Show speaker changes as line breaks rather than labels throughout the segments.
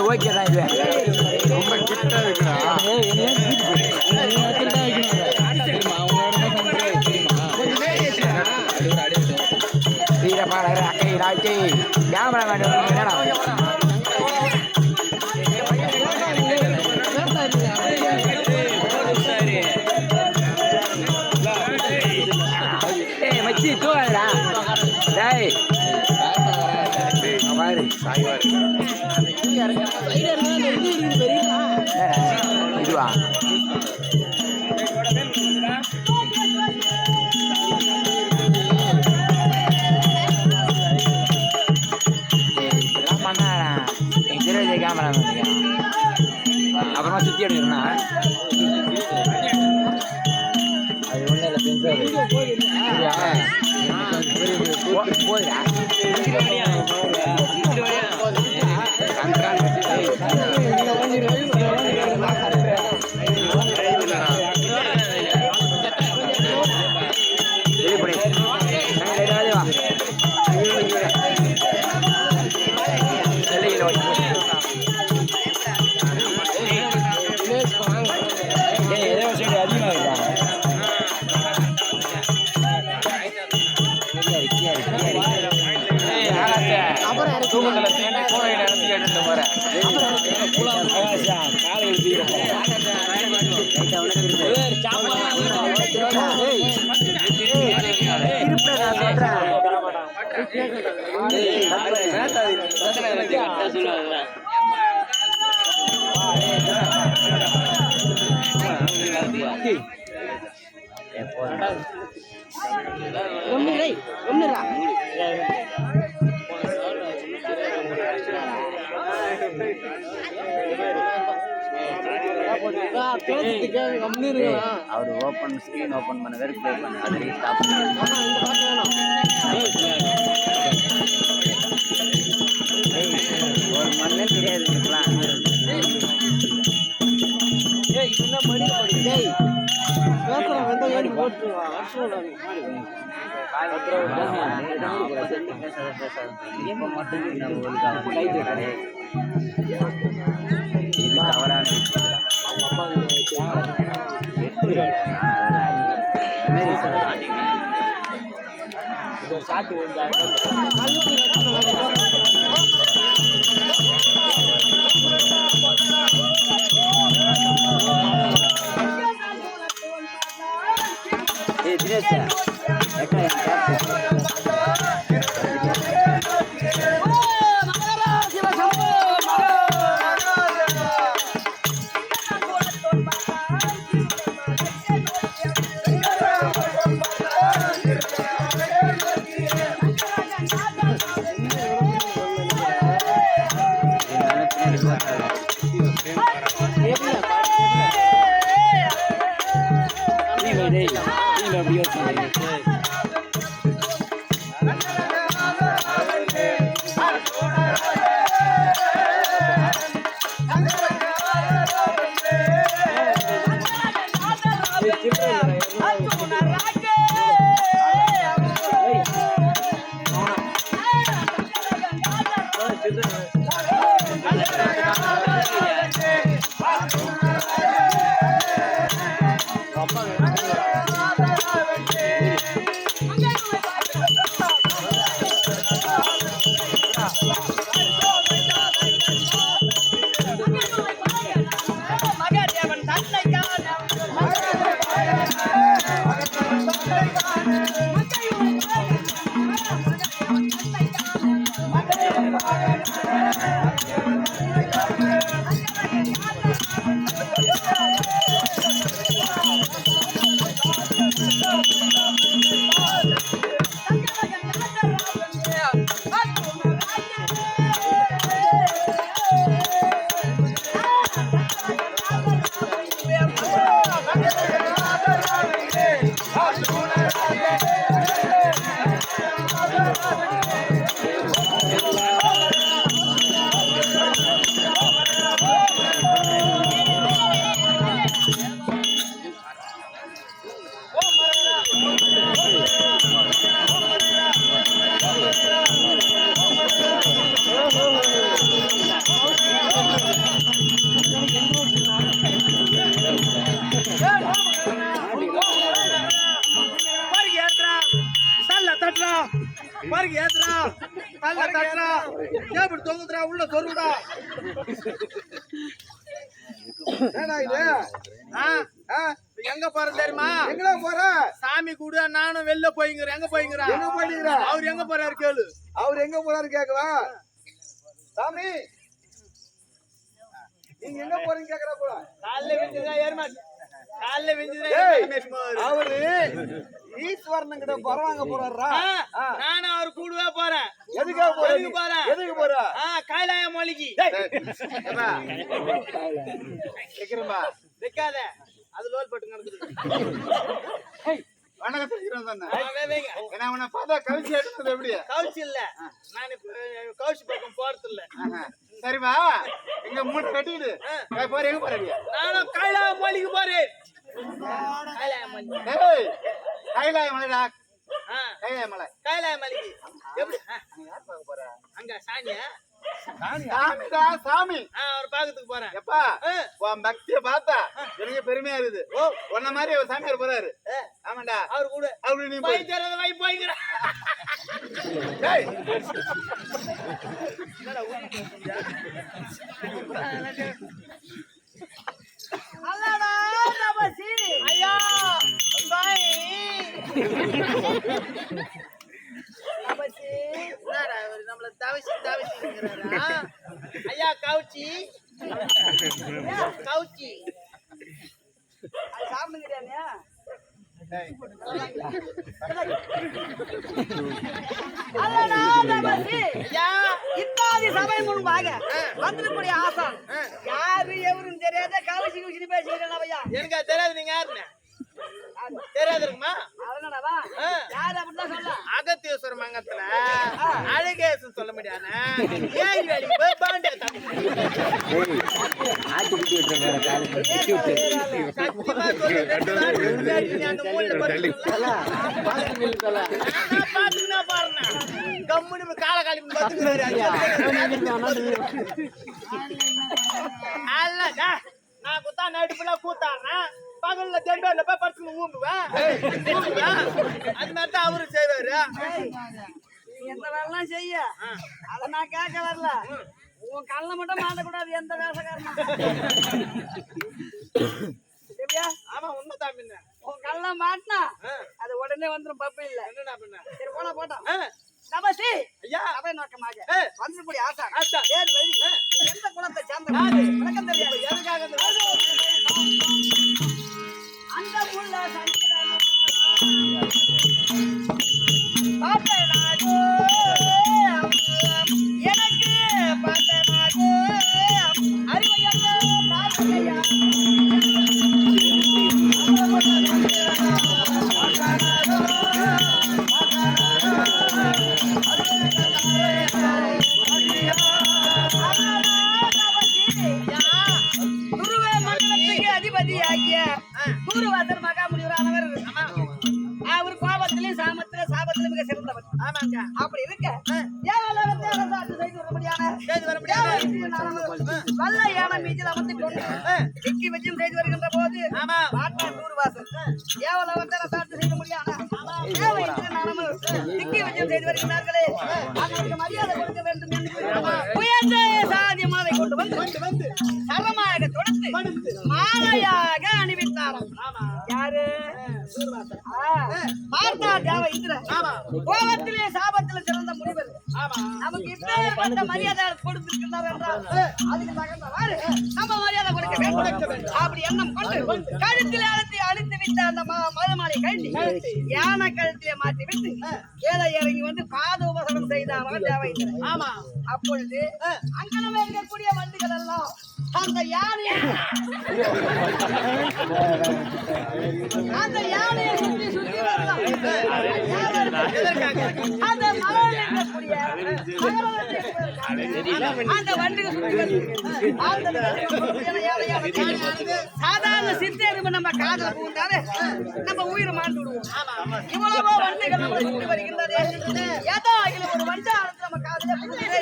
ஓகேடா இது
ரொம்ப கிட்ட இருக்குடா
வீரபாலர் அக்கை ராஜி கேமராமேன் மச்சி தூவாடா டேய் பாரு இதுவா பண்ணாரா எங்க கேமரா அப்புறமா சுத்தி எடுக்கணும்னா அது ஒன்றும் இல்லை பென்சார் போதுடா அவர் ஓப்பன் ஸ்கிரீன் ஓப்பன் பண்ண வேறு ப்ளே பண்ண அதை ஸ்டாப் ஒரு மண்ணே தெரியாதுங்களா இது தவறான
பாருங்க ஏத்துறா கால்ல தட்டறா டேபிள் தொங்குதுடா உள்ள சொருடா
ஏடா இது
எங்க போற தெரியுமா
எங்கடா போற
சாமி கூட நானும் வெளில போய்ங்கறேன் எங்க போய்ங்கறா
எங்க போயிடுற
அவர் எங்க போறாரு கேளு
அவர் எங்க போறாரு கேக்கவா சாமி நீங்க எங்க போறீங்க கேக்குறா போல
கால்ல வெஞ்சுதா ஏர்மா கால்ல வெஞ்சுதா
அவரு ஈஸ்வரன் கிட்ட பரவாங்க போறாரா
நானும் அவர் கூடவே போறேன்
எதுக்காக போறீங்க
எதுக்கு போறேன்
எதுக்கு போற
கைலாய மொழிக்கு
கேக்குறமா
வைக்காத அது லோல் பட்டு நடக்குது
வணக்கத்தை இருக்கிறோம் தானே
வைங்க
என்ன உன்னை பார்த்தா கவிச்சு எடுத்தது எப்படி
கவுச்சி இல்ல நான் கவுச்சி பக்கம் போறது இல்ல
சரிவா எங்க மூட்டை கட்டிடு போற எங்க போறீங்க
நானும் கைலாய மொழிக்கு போறேன் கைலாய மொழி
ஏய் கைலாய மலைடா
ஆ
கைலாய மலை
கைலாய மொழிக்கு எப்படி
யார் பார்க்க போற
அங்க சாணியா
சாமிடா சாமி
அவர் பாக்கிறதுக்கு போறேன்
எப்பா உன் பக்திய பார்த்தா எனக்கு பெருமையா இருக்குது ஓ உன்ன மாதிரி ஒரு சாமியார் போறாரு ஆமாண்டா
அவர் கூட
அவரு நீ
போய் தரத வை போய்ங்கற
டேய்
அல்லடா நமசி ஐயா பாய் நமசி என்னடா நம்மள தவிச்சிங்கறா ஐயா கவுச்சி கவுச்சி அது சாப்பிடுங்கறியா அல்லடா நமசி ஐயா இத்தாதி சபை முன்பாக வந்திருக்கூடிய ஆசான் யாரு எவரும் தெரியாத கவுச்சி கவுச்சி பேசிக்கிறேன் ஐயா எனக்கு தெரியாது நீங்க யாருன்னு தெரியாதுமா அதனாலவா யார் அப்படிதான் சொல்ல அகத்தீஸ்வர மங்கத்துல அழகேசன் சொல்ல முடியாது ஏய் வேலி பாண்டே
ஆட்டுக்குட்டி விட்டுற காலு குட்டி விட்டு
சத்தியமா சொல்றேன் அந்த மூலைல பாத்துனா பாருங்க கம்முனு கால காலி பாத்துக்கறாரு அல்லடா நான் குத்தா நைட்டு ஃபுல்லா கூத்தாடுறேன் பகல்ல தெண்டோல போய் படுத்து ஊம்புவேன் அது மாதிரி தான் அவரு செய்வாரு எந்த வேலைலாம் செய்ய அத நான் கேட்க வரல உன் கல்ல மட்டும் மாட்டக்கூடாது எந்த வேசக்காரனா ஆமா உண்மைதான் பின்ன உன் கல்ல மாட்டினா அது உடனே வந்துடும் பப்பு இல்ல என்ன பண்ண சரி போனா போட்டோம் நமஸ்தே ஐயா அவை நோக்கமாக வந்துக்கூடிய ஆசா ஏறு வழி எந்த குலத்தை சேர்ந்தது வணக்கம் தெரியாது எதுக்காக அந்த புள்ள சங்கீதம் பாத்தனாகோ எனக்கு பாத்தனாகோ அறிவையல்ல பாத்தையா அதிபதியாகிய தூர்வாசர் மகாமுனிவரானவர் அவர் கோபத்திலையும் சாபத்திலும் மிக சிறந்தவர். ஆமாங்க. அப்படி இருக்க ஏவலோகத்தை அரசாட்சி செய்து வல்ல யானை மீதில் அமர்ந்து கொண்டு திக்கி வச்சும் செய்து வருகின்ற போது தூர்வாசர் ஏவலோகத்தை அரசாட்சி செய்ய முடியாது திக்கி வச்சும் செய்து வருகின்றார்களே அவர்களுக்கு மரியாதை கொடுக்க வேண்டும் என்று உயர்ந்த சாதி மாலை கொண்டு வந்து சரமாக தொடுத்து மாலையாக அணிவித்தாராம். யாரு? பார்த்தா தேவ இந்திரன் கோபத்திலே சாபத்திலே சிறந்த முனிவர். நமக்கு இப்பேற்பட்ட மரியாதை கொடுத்திருக்கிறார் என்றால் அதுக்கு தகுந்தவாறு நம்ம மரியாதை கொடுக்க வேண்டும். அப்படி எண்ணம் கொண்டு கழுத்திலே அழித்து விட்ட அந்த மதமாலை கழட்டி யானை கழுத்திலே மாற்றி விட்டு கீழே இறங்கி வந்து பாத உபசரம் செய்தாராம் தேவ இந்திரன். ஆமா. அப்பொழுது அங்கனமே இருக்கக்கூடிய வண்டிகள் எல்லாம் அந்த யானையை சுற்றி சுற்றி வரலாம். அந்த மலையில் இருக்கக்கூடிய அந்த வண்டியை சுற்றி சாதாரண சித்தேருமை நம்ம காதல பூந்தாலே நம்ம உயிரை மாண்டு விடுவோம். இவ்வளவோ வண்டிகள் நம்ம சுற்றி வருகின்றது. ஏதோ இதுல ஒரு வண்டி நம்ம காதல பூந்ததே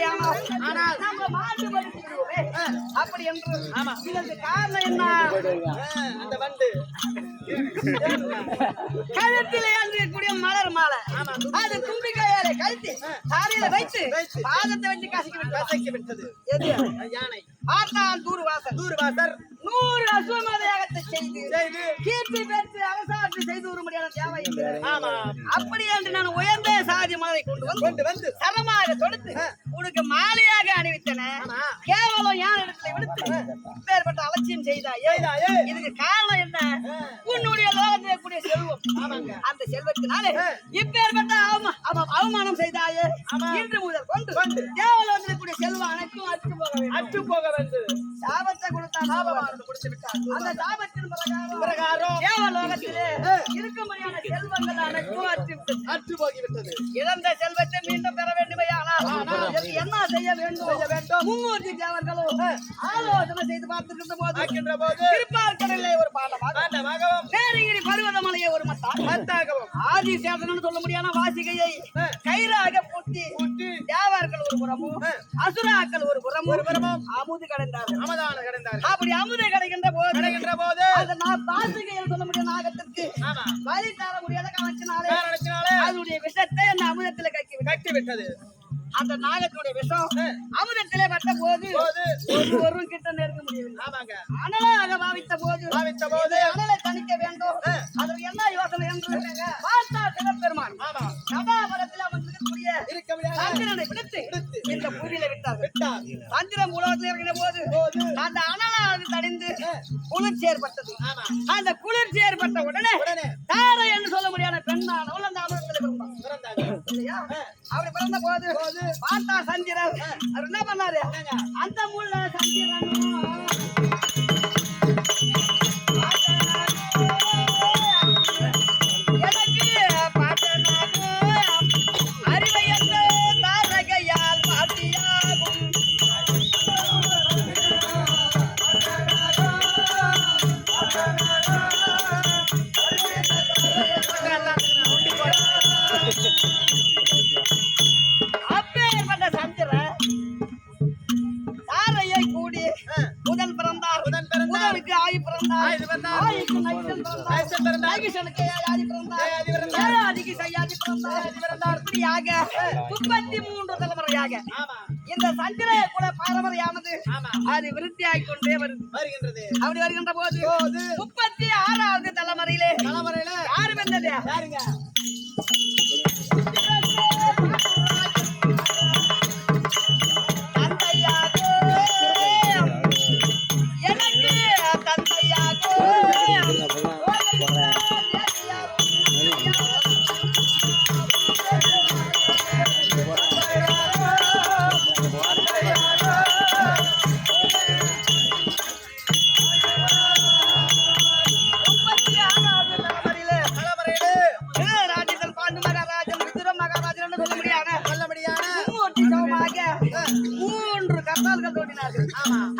ஆனால் நம்ம மாண்டு படுத்தி விடுவோமே. அப்படி என்று இதற்கு காரணம் என்ன? அந்த வண்டு கழுத்திலே அணியக்கூடிய மலர் மாலை அது தும்பிக்கையாலே கழுத்தி தாரியில வைத்து பாதத்தை வச்சு கசக்கி விட்டது எது யானை ஆட்டான் தூர்வாசர் 100 அசுவமேத யாகத்தை செய்து கீர்த்தி பெற்று அரசாட்சி செய்து வரும்படியான தேவை ஆமா அப்படி என்று நான் உயர்ந்த சாதி மலரை கொண்டு வந்து சரமாக தொடுத்து உனக்கு மாலையாக அணிவித்தன கேவலம் யான் இடத்துல விடுத்து இப்பேற்பட்ட அலட்சியம் செய்தாயே இதுக்கு காரணம் என்ன உன்னுடைய லோகத்தில் கூடிய செல்வம் அந்த செல்வத்தினாலே இப்பேற்பட்ட அவமானம் செய்தாயே இன்று முதல் கொண்டு தேவலோகத்தில் கூடிய செல்வம் அனைத்தும் அற்று போக வேண்டும் சாபத்தை கொடுத்தான் அந்த சாபத்தின் பிரகாரம் தேவலோகத்திலே இருக்கும்படியான செல்வங்கள் அனைத்தும் அற்று போகிவிட்டது இழந்த செல்வத்தை மீண்டும் பெற வேண்டுமையானால் என்ன செய்ய வேண்டும் மும்மூர்த்தி தேவர்களும் ஆலோசனை செய்து பார்த்துக்கின்ற போது திருப்பார்கடலிலே ஒரு பாண்டமாகவும் மேரிகிரி பருவதமலையை ஒரு மத்தாகவும் ஆதிசேஷன் சொல்ல முடியாத வாசிகையை கயிறாக பூட்டி தேவர்கள் ஒரு புறமும் அசுராக்கள் ஒரு புறமும் அமுது கடைந்தார் அப்படி அமுதை கிடைக்கின்ற போது அந்த வாசிகையில் சொல்ல முடியாத நாகத்திற்கு வழி தர முடியாத காரணத்தினாலே அதனுடைய விஷத்தை அந்த அமுதத்தில் கக்கி விட்டது அந்த நாகத்தினுடைய விஷம் அமுதத்திலே பட்ட போது ஒரு கிட்ட நெருங்க முடியவில்லை அனலாக பாவித்த போது அனலை தணிக்க வேண்டும் அதற்கு என்ன யோசனை என்று பார்த்தா சிவபெருமான் சதாபரத்தில் அமர்ந்திருக்கக்கூடிய சந்திரனை விடுத்து இந்த பூமியில விட்டார் சந்திரன் உலகத்தில் இருக்கிற போது அந்த அனலாக தணிந்து குளிர்ச்சி ஏற்பட்டது அந்த குளிர்ச்சி ஏற்பட்ட உடனே தாரை என்று சொல்ல முடியாத பெண்ணானவள் அந்த அமரத்தில் பிறந்தாங்க அப்படி பிறந்த போது பார்த்தா சந்திரன் அவர் என்ன பண்ணாரு அந்த முள்ள சந்திரனும் எனக்கு பாட்டனாகும் அறிவை எந்த தாரகையால் பாட்டியாகும் அப்பேற்பட்ட சந்திரன் தாரையை கூடி முதல் பிறந்தார் முதலுக்கு ஆயி பிறந்தார் ஆயிக்கு நைசன் பிறந்தார் நைகிஷனுக்கு ஆதி பிறந்தார் ஆதிக்கு சையாதி பிறந்தார் இப்படியாக 33 தலைமுறையாக இந்த சந்திர கூட பாரம்பரியானது அது விருத்தியாகிக் கொண்டே வருகின்றது அப்படி வருகின்ற போது 36வது தலைமுறையிலே யாரு வந்தது யாருங்க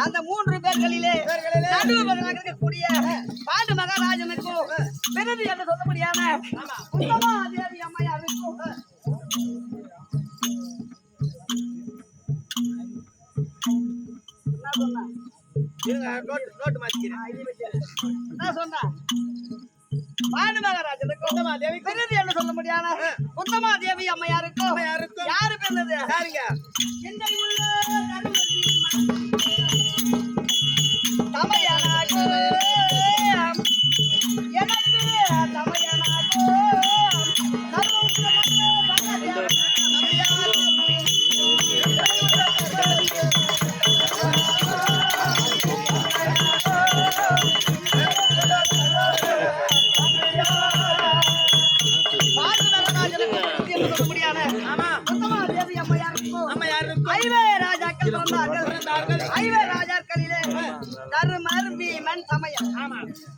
அந்த 3 பேர்களிலே நடுவர்களாக இருக்கக்கூடிய பாண்டு மகாராஜனுக்கும் விருது என்று சொல்ல முடியாத தேவி அம்மையாருக்கும் பாண்டு மகாராஜனுக்கும் விருது என்று சொல்ல முடியாத உத்தமா தேவி அம்மையாருக்கும் யாரு பிறந்தது தமையனாக எனக்கு தமையனாக தருமர் பீமன் சமயம்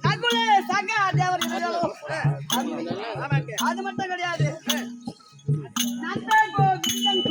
நகுல சகா தேவர் அது மட்டும் கிடையாது நந்த கோவிந்தன்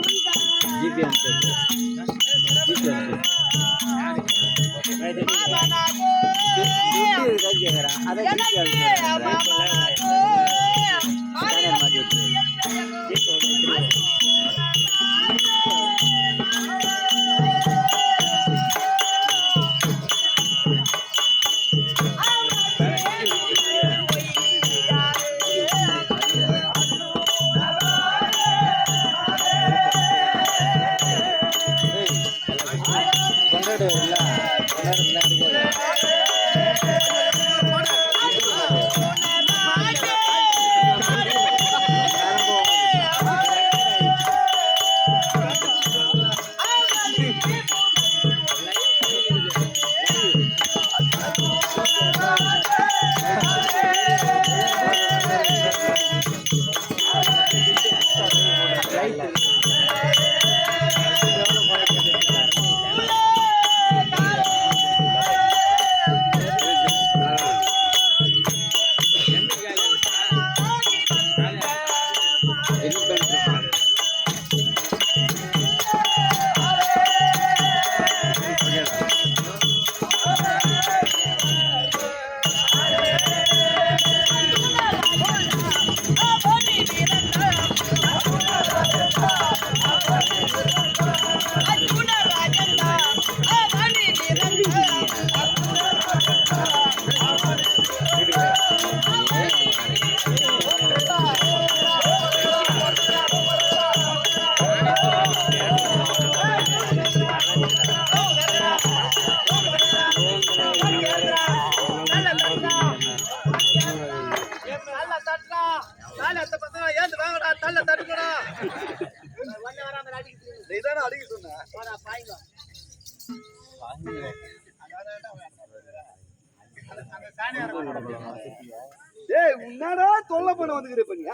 உன்னடா தொல்லை பண்ண வந்துக்கிறீங்க.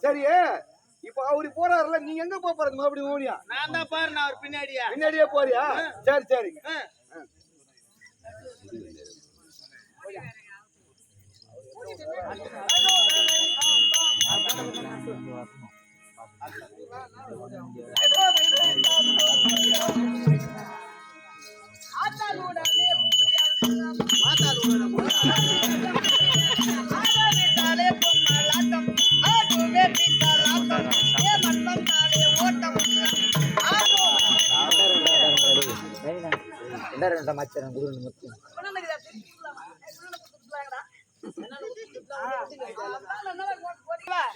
சரி, இப்ப அவரு போறாருல, நீங்க எங்க போறது? மறுபடியும் ஓடியா?
நான் தான் பாரு, நான் அவர்
பின்னாடியே போறியா? சரி சரிங்க.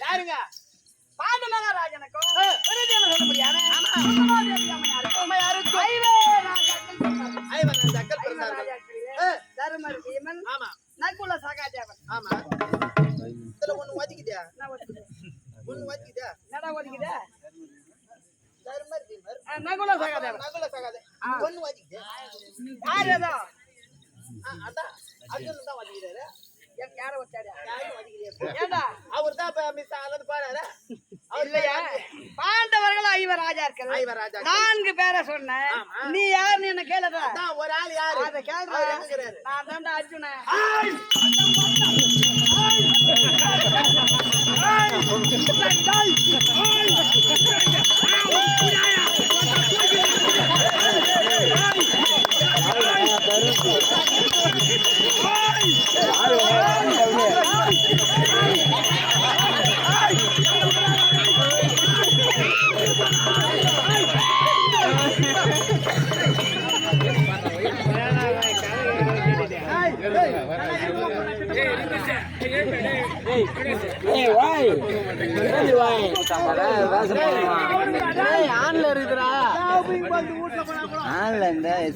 யாருங்க? பாண்ட மகாராஜனுக்கும் சொல்ல முடியாது. தருமர் பீமன், நகுல சகாதேவன்.
இதுல ஒண்ணு ஒதுக்கிட்டியா? ஒண்ணு ஒதுக்கிட்டியா?
என்னடா ஒதுக்குதே?
தருமர் பீமர்,
நகுல சகாதேவன்.
நகுல சகாதே ஒண்ணு ஒதுக்கிட்டியா?
யார் ஏதோ
அதான் அர்ஜுனன் தான் ஒதுக்கிறாரு.
யார வச்சாரு?
யாரும் ஒதுக்கலையே.
ஏண்டா
அவர் தான் மிஸ் அல்லது பாடாரு. அவர்
இல்லையா? பாண்டவர்கள் 5 ராஜாக்கள்.
5 ராஜா.
4 பேரை சொன்னேன். நீ யாருன்னு என்ன கேளுடா.
அதான் ஒரு ஆள் யாரு?
அத கேளுடா.
அவர் எங்க இருக்கிறாரு?
நான் தான்டா அர்ஜுனன்.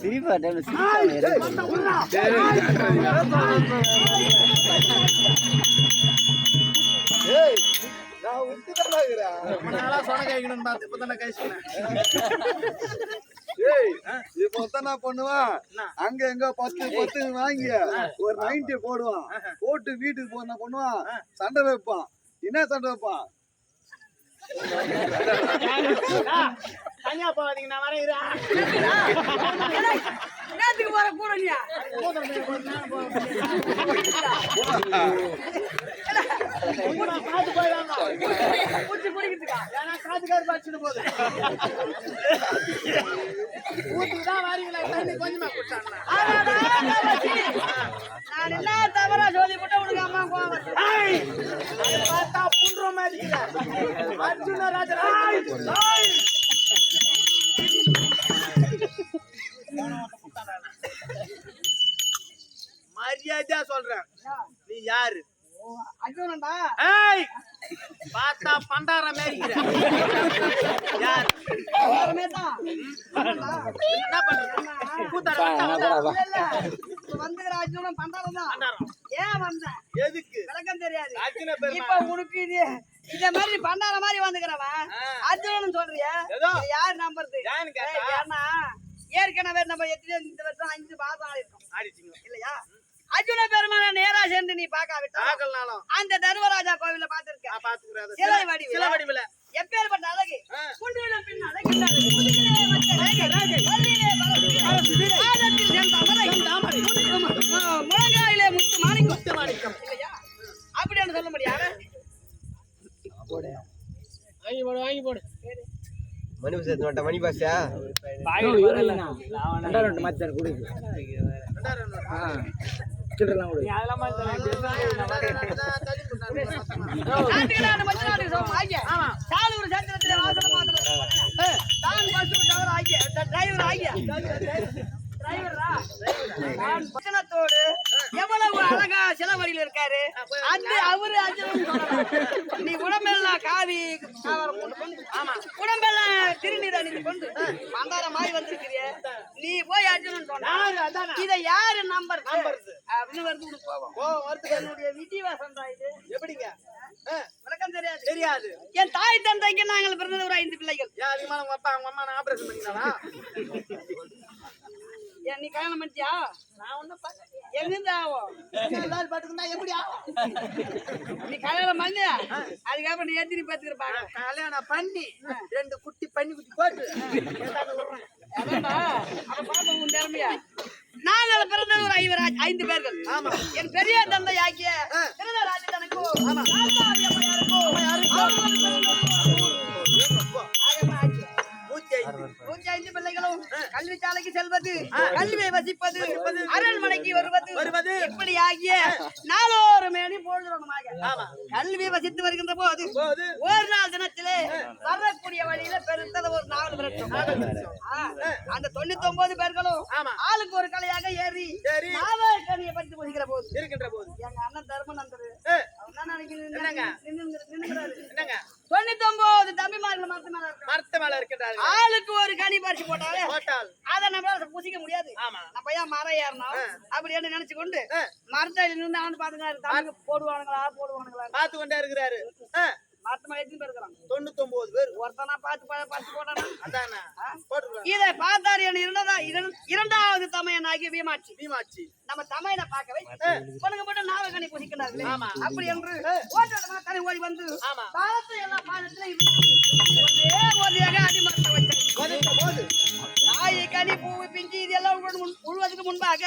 சிரிப்பா டைம்
நான் விட்டுதான் இருக்கிறேன். இப்ப நான் பண்ணுவான், அங்க எங்க 10 வாங்கி ஒரு 90 போடுவான். போட்டு வீட்டுக்கு போன பண்ணுவான், சண்டை வைப்பான். என்ன சண்டை வைப்பான்?
தனியா போவாதீங்க, நான் வரேன்.
என்னத்துக்கு போற கூடனியா?
காது போயிடாம
பூச்சி குடிக்கிறதுக்கா?
ஏன்னா காதுக்காரு படிச்சுட்டு போகுது. வீட்டுக்கு தான் வரீங்களா? தண்ணி கொஞ்சமா குடிச்சாங்க.
நான் என்ன தவறா சொல்லி போட்டு உனக்கு அம்மா கோவம் வருது.
பார்த்தா புண்ற மாதிரி அர்ஜுன ராஜா. மரியாதையா சொல்றேன், நீ யாரு?
அர்ஜுனன்டா.
ஏய், பார்த்தா பண்டார மாதிரி யார்?
தான்
என்ன பண்ற? கூத்தாட
வந்துகிற அர்ஜுனன் பண்றதுதான்.
பண்டாரம்
ஏன் வந்தேன்?
எதுக்கு?
விளக்கம் தெரியாது.
அர்ஜுன பெருமா
இப்ப உனக்கு இத மாதிரி பண்டார மாதிரி வந்துக்கிறவன் அர்ஜுனன் சொல்றிய?
ஏதோ
யார் நம்புறது?
ஏன்னு கேட்டா,
ஏன்னா ஏற்கனவே நம்ம எத்தனை இந்த வருஷம் 5 பாதம் ஆயிருக்கோம்
ஆடிச்சிங்க
இல்லையா? அர்ஜுன பெருமான நேரா சென்று நீ பார்க்காவிட்டாலும்
ஆகலனாலும்
அந்த தர்மராஜா கோவில பார்த்திருக்க
நான் பாத்துக்கிறேன்
சிலை
சில
வடிவில்
வடிவில
எப்பேற்பட்ட அழகு குன்றிலும் பின் அழகின்றார் முதுகிலே வச்ச ரேகை வள்ளியிலே பலவித ஆதத்தில் சேர்ந்த அமரை முழங்காயிலே முத்து மாணிக்கம் இல்லையா அப்படின்னு சொல்ல முடியாது
வாங்கி போடு
மணி பஸ் எடுத்து மணி பாஸா
நாட்டுக்கான மச்சனாடி சோம் ஆகிய சாலூர் சத்திரத்திலே வாசனம் மாத்திரம் தான் பசு டவர் ஆகிய டிரைவர் ஆகிய டிரைவரா நான் பச்சனத்தோடு எவ்வளவு அழகா சிலவரியில் இருக்காரு அது அவரு அஜன் நீ உடம்பெல்லாம் காவி காவரம் போட்டு கொண்டு உடம்பெல்லாம் திருநீர் அணிந்து கொண்டு மந்தார மாதிரி வந்திருக்கிறிய நீ போய் அர்ஜுனன் சொன்ன இதை யாரு நம்பர் அப்படின்னு வந்து உனக்கு போவோம் என்னுடைய விதிவாசம் தான் இது
எப்படிங்க
விளக்கம் தெரியாது
தெரியாது
என் தாய் தந்தைக்கு நாங்கள் பிறந்தது ஒரு 5 பிள்ளைகள்
ஏன் அதிகமான உங்க அப்பா உங்க அம்மா ஆபரேஷன் பண்ணிக்கலாம்
ஏன் நீ கல்யாணம் பண்ணிட்டியா
நான் ஒண்ணும்
எங்கிருந்து ஆகும்
எல்லாரும் பாட்டுக்குன்னா எப்படி ஆகும்
நீ கல்யாணம் பண்ணியா அதுக்கப்புறம் நீ எத்திரி பார்த்துருப்பாங்க
கல்யாணம் பண்ணி 2 குட்டி பண்ணி குட்டி போட்டு
அதான்டா அப்ப பாப்போம் உன் திறமையா நாங்கள் பிறந்தது ஒரு 5 பேர்கள் என் பெரிய தந்தை ஆகிய திருதராஜனுக்கும் பிள்ளைகளும் கல்வி சாலைக்கு செல்வது கல்வியை வசிப்பது அரண்மனைக்கு வருவது இப்படி ஆகிய நாளொரு மேனி பொழுதுமாக கல்வியை வசித்து வருகின்ற போது ஒரு நாள் தினத்திலே வரக்கூடிய வழியில பெருத்தது ஒரு 4 விரட்டும் அந்த 99 பேர்களும் ஆளுக்கு ஒரு கலையாக ஏறி நாவக்கனியை பறித்து போகிற போது
இருக்கின்ற போது
எங்க அண்ணன் தர்மநந்தர் அவன் தான் நின்னுங்கிறாரு 99 தம்பிமார்கள்
மரத்து மேல இருக்கின்றாரு
ஆளுக்கு ஒரு கனி பறிச்சு போட்டாலே அதை நம்மளால புசிக்க முடியாது நம்ம ஏன் மரம் ஏறணும் அப்படின்னு நினைச்சு கொண்டு மரத்தை நின்று அவனு பாத்துங்க போடுவானுங்களா
பார்த்து கொண்டே இருக்கிறாரு
மரத்தமா எத்தனை பேர் இருக்கிறான்
99 பேர்
ஒருத்தனா பார்த்து போட்டானா
அதானே போட்டுருக்கான்
இதை பார்த்தாரு என்ன இரண்டாவது தமையனாகிய வீமாட்சி நம்ம தமையனை பார்க்கவே பொண்ணுங்க மட்டும் நாவகனி புசிக்கிறார்களே அப்படி என்று ஓட்டோட தனி ஓடி வந்து பாலத்தை எல்லாம் பாலத்துல ஒரே அடிமரத்தை வச்சாரு காய் கனி பூ பிஞ்சு இதெல்லாம் உழுவதற்கு முன்பாக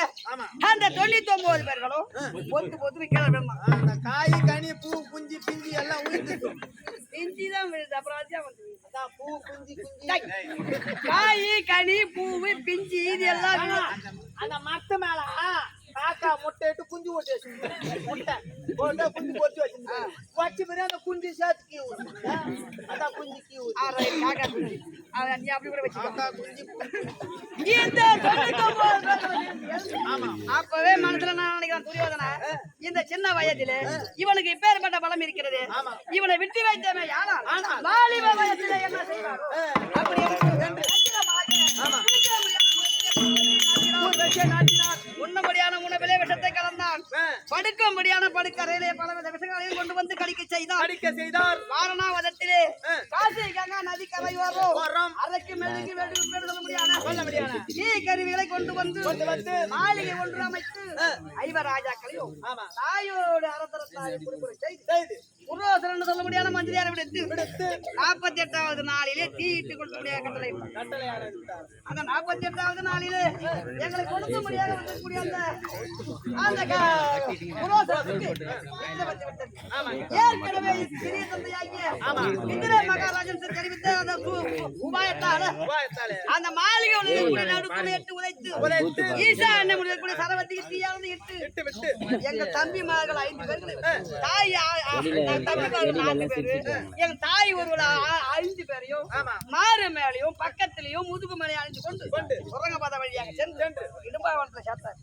அந்த 99 பேர்களும் பொத்து கீழே விடணும்
காய் கனி பூ குஞ்சு பிஞ்சு எல்லாம் உயிர்த்து
பிஞ்சுதான் விழுது அப்புறம்
அதான் பூ குஞ்சு
காய் கனி பூவு பிஞ்சு இது எல்லாம்
அந்த மரத்து மேல காக்கா முட்டைட்டு குஞ்சு ஓட்டி வச்சிருந்தேன் முட்டை போட்டா குஞ்சு பொறிச்சு வச்சிருந்தேன் வச்சு பிறகு அந்த குஞ்சு சேர்த்து கீ ஊது அதான் குஞ்சு கீ ஊது
காக்கா குஞ்சு நீ அப்படி கூட வச்சுக்கோ
காக்கா குஞ்சு
இந்த 99 அப்பவே மனசுல நான் நினைக்கிறேன் துரியோதனா இந்த சின்ன வயதிலே இவனுக்கு இப்பேற்பட்ட பலம் இருக்கிறது இவனை விட்டு வைத்தமே ஆனால் வாலிப வயதிலே என்ன செய்வார் அப்படி உண்ணபடியான உணவிலே விஷத்தை கலந்தான் படுக்கும்படியான படுக்கறையிலே பலவித விஷங்களையும் கொண்டு வந்து கடிக்க செய்தார் வாரணாவதத்திலே காசி கங்கா நதி கரையோரம் அரைக்கு மெழுகு சொல்ல முடியாது தீ கருவிகளை கொண்டு வந்து மாளிகை ஒன்று அமைத்து 5 ராஜாக்களையும் தாயோடு அரசரத்தாரை செய்து புரோசரன் சொல்ல முடியாத மந்திரியாரை விடுத்து 48வது நாளிலே தீயிட்டு கொடுக்க முடியாத கட்டளை அந்த 48வது நாளிலே எங்களை கொடுக்க முடியாத இருக்கக்கூடிய அந்த புரோசரனுக்கு ஏற்கனவே சிறிய தந்தையாகிய இந்திர மகாராஜன் தெரிவித்த அந்த உபாயத்தால அந்த மாளிகை நடுக்குள்ள எட்டு உதைத்து ஈசா என்ன முடியக்கூடிய சரவத்திக்கு தீயானது இட்டு எங்கள் தம்பி மகள் 5 பேர்கள் தாய் எங்க தாய் ஒரு 5 பேரையும் மாறு மேலையும் பக்கத்திலையும் முதுகு மேலையும் அழிஞ்சு கொண்டு சுரங்கபாத வழியாக சென்று இடும்பாவனத்தை சேர்த்தார்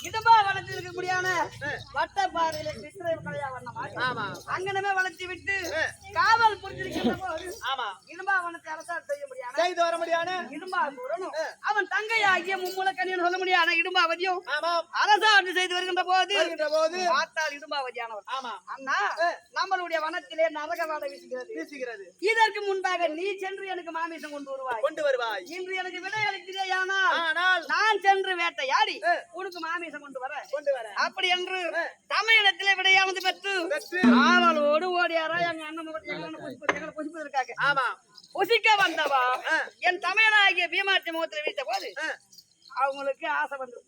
இடும்பாவனத்தில் இருக்கக்கூடியான வட்டப்பாறையில சித்திரை கலையா வண்ணமாக அங்கனமே வளர்த்தி விட்டு காவல் புரிஞ்சிருக்கிற போது இடும்பாவனத்தை அரசால் செய்ய முடியாத
செய்து வர முடியான
இடும்பாசூரனும் அவன் தங்கையாகிய மும்முலக்கண்ணின்னு சொல்ல முடியான இடும்பாவதியும்
ஆமாம்
அரசாட்சி செய்து வருகின்ற போது
போது
பார்த்தால் இடும்பாவதியானவர்.
ஆமா
அண்ணா நம்மளுடைய வனத்திலே நரக வாடை
வீசுகிறது.
இதற்கு முன்பாக நீ சென்று எனக்கு மாமிசம் கொண்டு வருவாய்.
கொண்டு வருவாய்.
இன்று எனக்கு விடை அளிக்கிறேயானால்
ஆனால்
நான் சென்று வேட்டையாடி உனக்கு மாமிசம் கொண்டு வர அப்படி என்று தமிழிடத்திலே விடையானது பெற்று ஆவலோடு ஓடியாரா எங்க அண்ணன் புசிப்பதற்காக.
ஆமா
புசிக்க வந்தவா என் தமிழனாகிய பீமாட்டி முகத்தில் வீழ்த்த போது அவங்களுக்கு ஆசை வந்து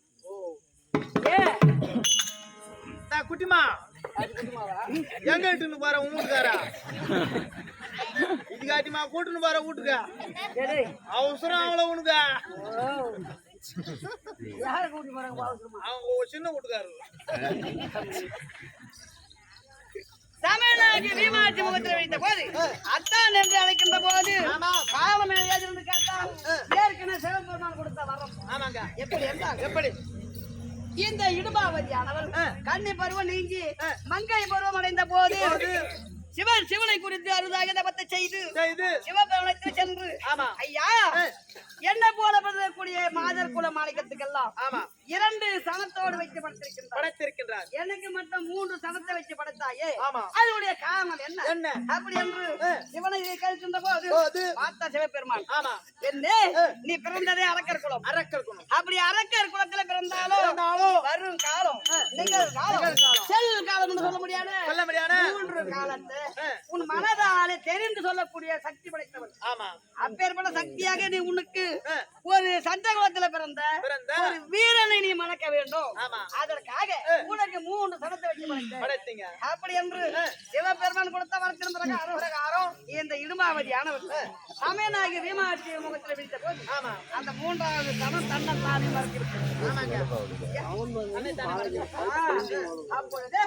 குட்டிமா எங்க இட்டுன்னு போற வீட்டுக்காரா இது காட்டிமா கூட்டுன்னு போற வீட்டுக்கா அவசரம் அவ்வளவு உனக்கா
யார கூட்டி போறாங்க அவசரமா
அவங்க சின்ன வீட்டுக்காரரு
தமிழனாகிய பீமாட்டி முகத்தில் வைத்த போது அத்தான் என்று அழைக்கின்ற போது காலம் இருந்து கேட்டால் ஏற்கனவே சிவபெருமான் கொடுத்த வரம்.
ஆமாங்க
எப்படி என்றால்
எப்படி
இந்த இடுபாவதியானவர் கன்னி பருவம் நீங்கி மங்கை பருவம் அடைந்த போது சிவனை குறித்து அருதாக தபத்தை செய்து சிவபெருமனத்தில் சென்று ஐயா என்ன போல கூடிய மாதர் குல மாணிக்கத்துக்கெல்லாம் 2 சனத்தோடு வைத்து படைத்திருக்கின்றார். எனக்கு மட்டும் 3 சனத்தை வச்சு படைத்தாயே அதனுடைய காரணம் என்ன அப்படி என்று சிவனை கேட்கின்ற போது பார்த்தா சிவபெருமான் என்ன நீ பிறந்ததே அரக்கர் குலம் அப்படி அரக்கர் குலத்துல பிறந்தாலும் வரும் காலம் செல் காலம் சொல்ல முடியாது 3 காலத்தை உன் மனதாலே தெரிந்து சொல்லக்கூடிய சக்தி படைத்தவன். அப்பேற்பட்ட சக்தியாக நீ உனக்கு ஒரு சண்ட குலத்துல பிறந்த ஒரு வீரனை நீ மணக்க வேண்டும். அதற்காக உனக்கு 3 சனத்தை வச்சு படைத்தீங்க. அப்படி என்று சிவபெருமான் கொடுத்த வரத்தின் பிரகாரம் இந்த இடுமாவதியானவர் சமயனாகிய பீமாட்டி முகத்தில் விழித்த போது அந்த 3வது சனம் தன்னை தானே மறைக்கிறது. அப்பொழுது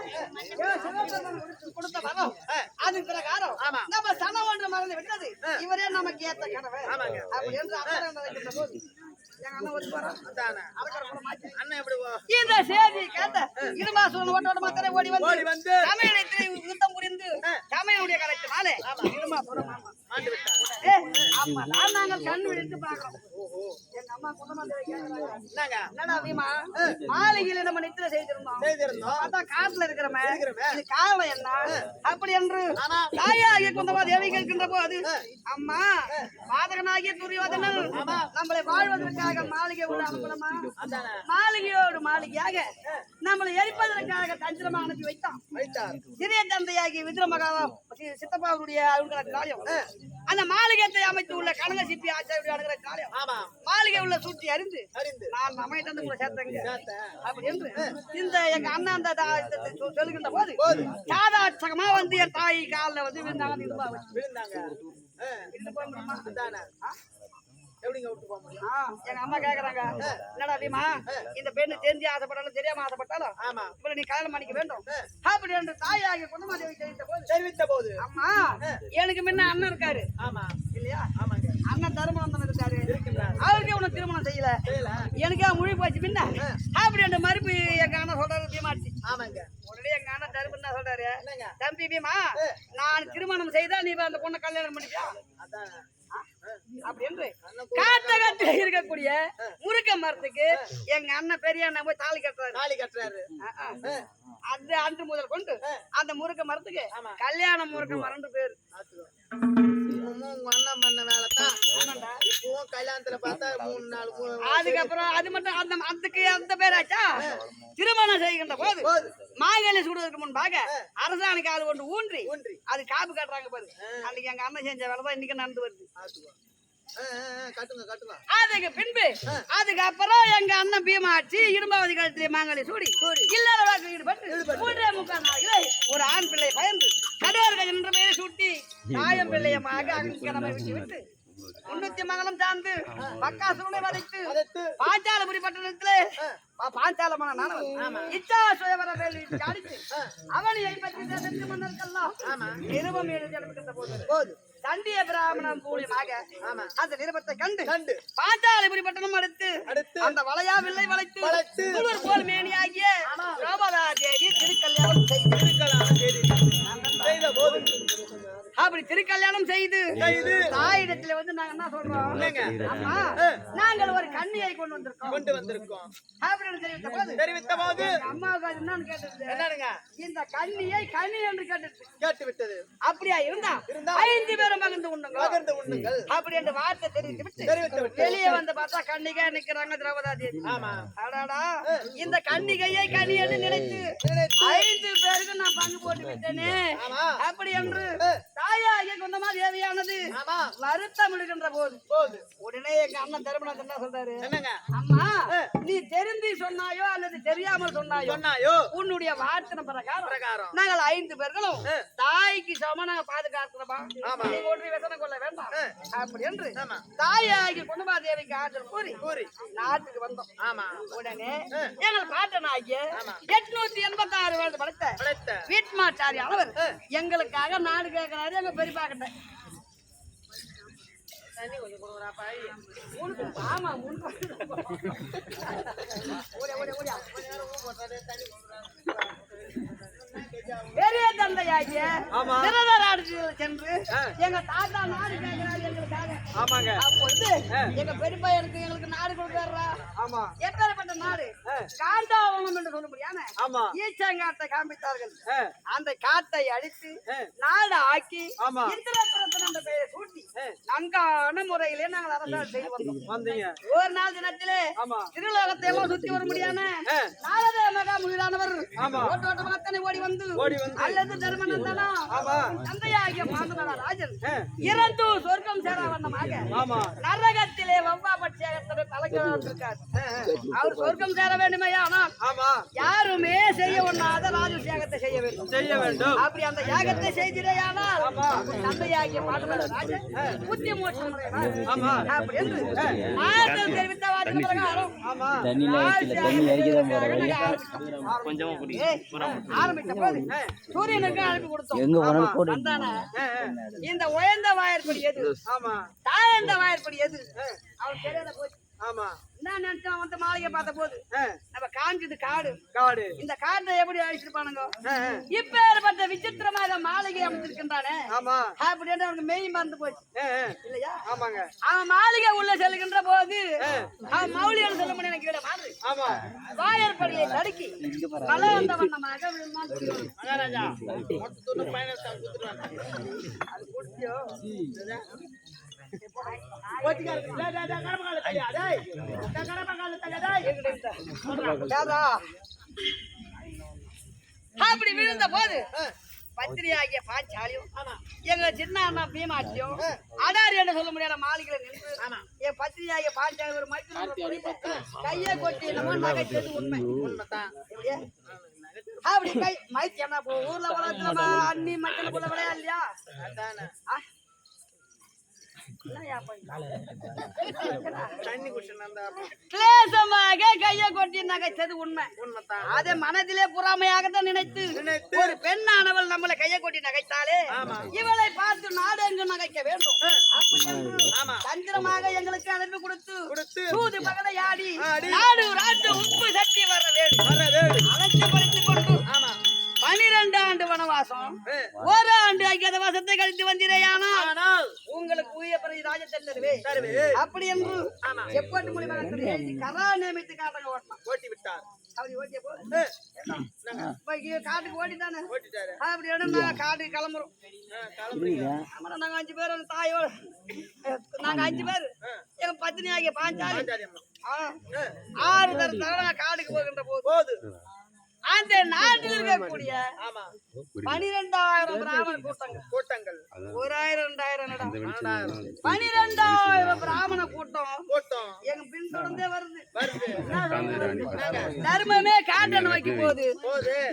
சிவபெருமான் கொடுத்த வரம் அதுக்கு பிரகாரம் நம்ம சனம் ஒன்று மறந்து விட்டது. இவரே நமக்கு ஏத்த கனவு அப்படி என்று போது இந்த செய்தி கேட்ட இடுமாசூரன் ஓட்டோட மாத்திரை ஓடி வந்து தமிழகத்தை யுத்தம் புரிந்து தமிழுடைய கலைச்சினாலே நாங்கள் கண் விழித்து பார்க்கிறோம். எங்க அம்மா என்னடா வீமா மாளிகையில நம்ம நித்திரை செய்திருந்தோம் அதான் காட்டுல இருக்கிறோமே இது காரணம் என்ன அப்படி என்று தாயாகிய குந்தமா தேவி கேட்கின்ற போது அம்மா பாதகனாகிய துரியோதனன் நம்மளை வாழ்வதற்காக மாளிகை உள்ள அனுப்பலமா மாளிகையோடு மாளிகையாக நம்மளை எரிப்பதற்காக தஞ்சனமா அனுப்பி வைத்தான். சிறிய தந்தையாகிய விதிர மகாராம் சித்தப்பாவுடைய அலுவலகம் அந்த மாளிகத்தை அமைத்து உள்ள கனக சிப்பி ஆச்சாரிய அலுவலகம் மாளிகை உள்ள சூட்டி அறிந்து நான் நம்மை தந்து கூட சேர்த்தேங்க அப்படி என்று இந்த எங்க அண்ணா அந்த சொல்லுகின்ற போது சாதாட்சகமா வந்து என் தாய் காலில் வந்து விழுந்தாங்க. எங்க அம்மா கேக்குறாங்க என்னடா பீமா இந்த பெண்ணு தெரிஞ்சு ஆசைப்பட்டாலும் தெரியாம ஆசைப்பட்டாலும் இப்ப நீ கல்யாணம் பண்ணிக்க வேண்டும் அப்படி என்று தாயாகி குந்தமாதேவி தெரிவித்த போது அம்மா எனக்கு முன்ன அண்ணன் இருக்காரு இல்லையா அண்ணன் தர்மநந்தன் இருக்காரு அவருக்கே உனக்கு திருமணம் செய்யல எனக்கே மொழி போச்சு முன்ன அப்படி என்று மறுப்பு எங்க அண்ணன் சொல்றாரு பீமாட்டி. உடனே எங்க அண்ணன் தருமன் என்ன சொல்றாரு தம்பி பீமா நான் திருமணம் செய்தா நீ அந்த பொண்ணை கல்யாணம் பண்ணிக்கா அப்படி என்று காட்ட இருக்கக்கூடிய முருக்க மரத்துக்கு எங்க அண்ணன் பெரிய அண்ணன் போய் தாலி கட்டுறாரு. அது அன்று முதல் கொண்டு அந்த முருக்க மரத்துக்கு கல்யாண முருக்க மரம் பேரு. அதுக்கப்புறம் அது மட்டும் அந்த பேராச்சா திருமணம் செய்கின்ற போது மாங்கல்ய சூடுவதற்கு முன்பாக அரசாணிக்கு ஆள் கொண்டு ஊன்றி அது காப்பு காட்டுறாங்க பாரு. அன்னைக்கு எங்க அண்ணன் செஞ்ச வேலைதான் இன்னைக்கு நடந்து வருது. அதுக்கு பின்பு அதுக்கப்புறம் எங்க அண்ணன் பீமாட்சி இரும்பாவதி காலத்திலே மாங்கல்ய சூடி இல்லாத வாக்கு ஈடுபட்டு 3.25 நாளில் ஒரு ஆண் பிள்ளை பயந்து கடவுள் என்ற பெயரை சூட்டி தாயம் பிள்ளையமாக அங்கிரமை விட்டு 300 மகனம் சார்ந்து பக்காசுரனை வதைத்து பாஞ்சாலபுரி பட்டணத்திலே பாஞ்சாலமான நானவன் இச்சா சுயவர வேலைக்கு அடித்து அவனை பற்றி சென்று மன்னர்கள்லாம் நிருபம் எழுதியிருக்கின்ற போது தண்டிய பிராமணன் மூலியமாக அந்த நிருபத்தை கண்டு பாஞ்சாலபுரி பட்டணம் அடுத்து அந்த வளையா வில்லை வளைத்து போல் மேனியாகிய தேவி திருக்கல்யாணம் செய்த போது அப்படி திருக்கல்யாணம் செய்து தாயிடத்துல வந்து நாங்க என்ன சொல்றோம், அம்மா நாங்கள் ஒரு கன்னியை கொண்டு வந்திருக்கோம் அப்படின்னு தெரிவித்த போது அம்மாவுக்கு அது என்னன்னு கேட்டது, இந்த கன்னியை கன்னி என்று கேட்டு விட்டது. அப்படியா இருந்தா 5 பேரும் மகிழ்ந்து உண்ணுங்கள் அப்படி என்று வார்த்தை தெரிவித்து விட்டு வெளியே வந்து பார்த்தா கன்னிகை நிக்கிறாங்க திரௌபதி தேவி. அடாடா, இந்த கன்னிகையை கனி என்று நினைத்து 5 பேருக்கு நான் பங்கு போட்டு விட்டேனே அப்படி என்று தாயாகிய குந்தமா தேவியானது வருத்தம் எடுக்கின்ற போது உடனே எங்க அண்ணன் தருமணம் என்ன சொல்றாரு, அம்மா நீ தெரிந்து சொன்னாயோ அல்லது தெரியாமல் சொன்னாயோ உன்னுடைய வார்த்தை பிரகாரம் நாங்கள் 5 பேர்களும் தாய்க்கு சம நாங்க பாதுகாக்கிறோமா, நீ ஒன்றை வசனம் கொள்ள வேண்டாம் அப்படி என்று தாயாகி குந்தமா தேவிக்கு ஆற்றல் கூறி நாட்டுக்கு வந்தோம். உடனே எங்கள் பாட்டனாகிய 886 வருடம் படைத்த வீட்மாச்சாரி அவர் எங்களுக்காக நாடு கேட்கிறாரு. எங்க பெரியப்பா கிட்ட பெரிய தந்தையாகிய திருதராட்சியில் சென்று எங்க தாத்தா நாடு கேட்கிறாரு எங்களுக்காக. அப்பொழுது எங்க பெரியப்பா எங்களுக்கு நாடு கொடுக்குறா. எப்பேற்பட்ட நாடு, காண்டாவனம் என்று சொல்ல முடியாம ஈச்சங்காட்டை காண்பித்தார்கள். அந்த காட்டை அழித்து நாடு ஆக்கி இந்திரபுரத்தின் அந்த பெயரை சூட்டி நன்கான முறையிலே நாங்கள் அரசாங்கம் செய்து வந்தோம். ஒரு நாள் தினத்திலே திருலோகத்தை எல்லாம் சுத்தி வர முடியாம நாரத மகா முனிவரானவர் ஓட்டமாக ஓடி வந்து அல்லது தர்மநந்தனா தந்தையாகிய பாண்டவ ராஜன் இறந்து சொர்க்கம் சேர வண்ணமாக நரகத்திலே வவ்வா பட்சேகத்தோட தலைக்கிறார். அவர் சொர்க்கம் சேர வேண்டுமே, ஆனால் யாருமே செய்ய ஒண்ணாத ராஜசேகத்தை செய்ய வேண்டும். அப்படி அந்த யாகத்தை செய்திடையானால் தந்தையாகிய பாண்டவ ராஜன் புத்தி மோட்சம் அப்படி என்று ஆற்றல் தெரிவித்த வார்த்தை பிரகாரம் ஆரம்பித்த போது சூரியனுக்கு அனுப்பி கொடுத்தோம். இந்த உயர்ந்த வாயற்படி எது, தாழ்ந்த வாயற்படி எது அவன் தெரியாத போச்சு. என்ன நினைச்சோம், வந்து மாளிகை பார்த்த போது நம்ம காஞ்சது காடு. இந்த காட்டை எப்படி அழிச்சிருப்பானுங்க, இப்பேற்பட்ட விசித்திரமாக மாளிகை அமைச்சிருக்கின்றானே அப்படின்னு அவனுக்கு மெய் மறந்து போச்சு இல்லையா. அவன் மாளிகை உள்ள செல்கின்ற போது அவன் மௌலியன் சொல்ல முடியும் எனக்கு விட மாதிரி வாயற்படியை தடுக்கி பல வந்த வண்ணமாக மகாராஜா அது குடிச்சோ அப்படி விழுந்த போது பத்திரியாகிய பாஞ்சாலியும் எங்க சின்ன அண்ணா பீமாட்சியும் அடாரி என்று சொல்ல முடியாத மாளிகையில நின்று என் பத்திரியாகிய பாஞ்சாலி ஒரு மைக்கு கையை கொட்டி நம்ம நகைச்சது உண்மைதான். அப்படி கை மைக்கு என்ன ஊர்ல வளர்த்துல அண்ணி மக்கள் போல விளையா இல்லையா, கிளேசமாக கையை கொட்டி நகைச்சது உண்மைதான். அதே மனதிலே பொறாமையாகத்தான் நினைத்து ஒரு பெண்ணானவள் நம்மளை கையை கொட்டி நகைத்தாலே இவளை பார்த்து நாடு எங்கு நகைக்க வேண்டும் தந்திரமாக எங்களுக்கு அனுப்பி கொடுத்து சூது பகலை ஆடி நாடு ராட்டு உப்பு சட்டி வர வேண்டும் அலட்சியப்படுத்திக் கொண்டு 12 ஆண்டு வனவாசம், 1 ஆண்டு அஜ்ஞாதவாசத்தை கழித்து வந்தீரையானால் உங்களுக்கு உரிய பிறகு ராஜ்யத்தை தருவே அப்படி என்று எப்போட்டு மூலியமாக கரா நியமித்து காட்டங்க ஓட்டி விட்டார். அப்படி ஓட்டிய போது காட்டுக்கு ஓட்டித்தானே அப்படி நாங்க காட்டுக்கு கிளம்புறோம். நாங்க 5 பேர் தாயோட நாங்க 5 பேர் எங்க பத்தினி ஆகிய பாஞ்சாலி 6 தடவை காட்டுக்கு போகின்ற போது அந்த நாட்டில் இருக்கக்கூடிய 12,000 பிராமண கூட்டங்கள் 1,000 12,000 பிராமண கூட்டம் எங்க பின்தொடர்ந்தே வருது. தர்மமே காட்ட நோக்கி போகுது.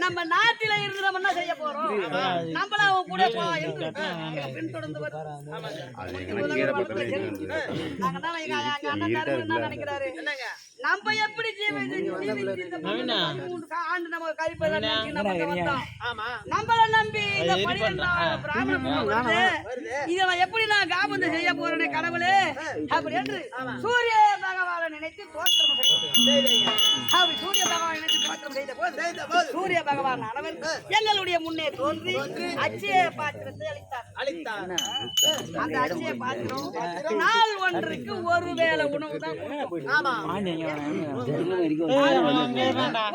நம்ம நாட்டில இருந்து நம்ம என்ன செய்ய போறோம், நம்மள அவங்க கூட பின்தொடர்ந்து வருது. நாங்க தான் எங்க அண்ணன் தர்மம் என்ன நினைக்கிறாரு, நம்ம எப்படி ஆண்டு நம்ம கழிப்பதான்
ஆமா
நம்மள நம்பி இந்த 12 பிராமணன் இதை எப்படி நான் காபந்து செய்ய போறேனே கடவுளே அப்படி என்று சூரிய பகவானை நினைத்து தோற்றம் அப்படி சூரிய பகவான் நினைத்து தோற்றம் செய்த போது சூரிய பகவான் ஆனவர் எங்களுடைய முன்னே தோன்றி அச்சய பாத்திரத்தை அளித்தார். அந்த அச்சய பாத்திரம் நாள் ஒன்றுக்கு ஒருவேளை உணவு தான்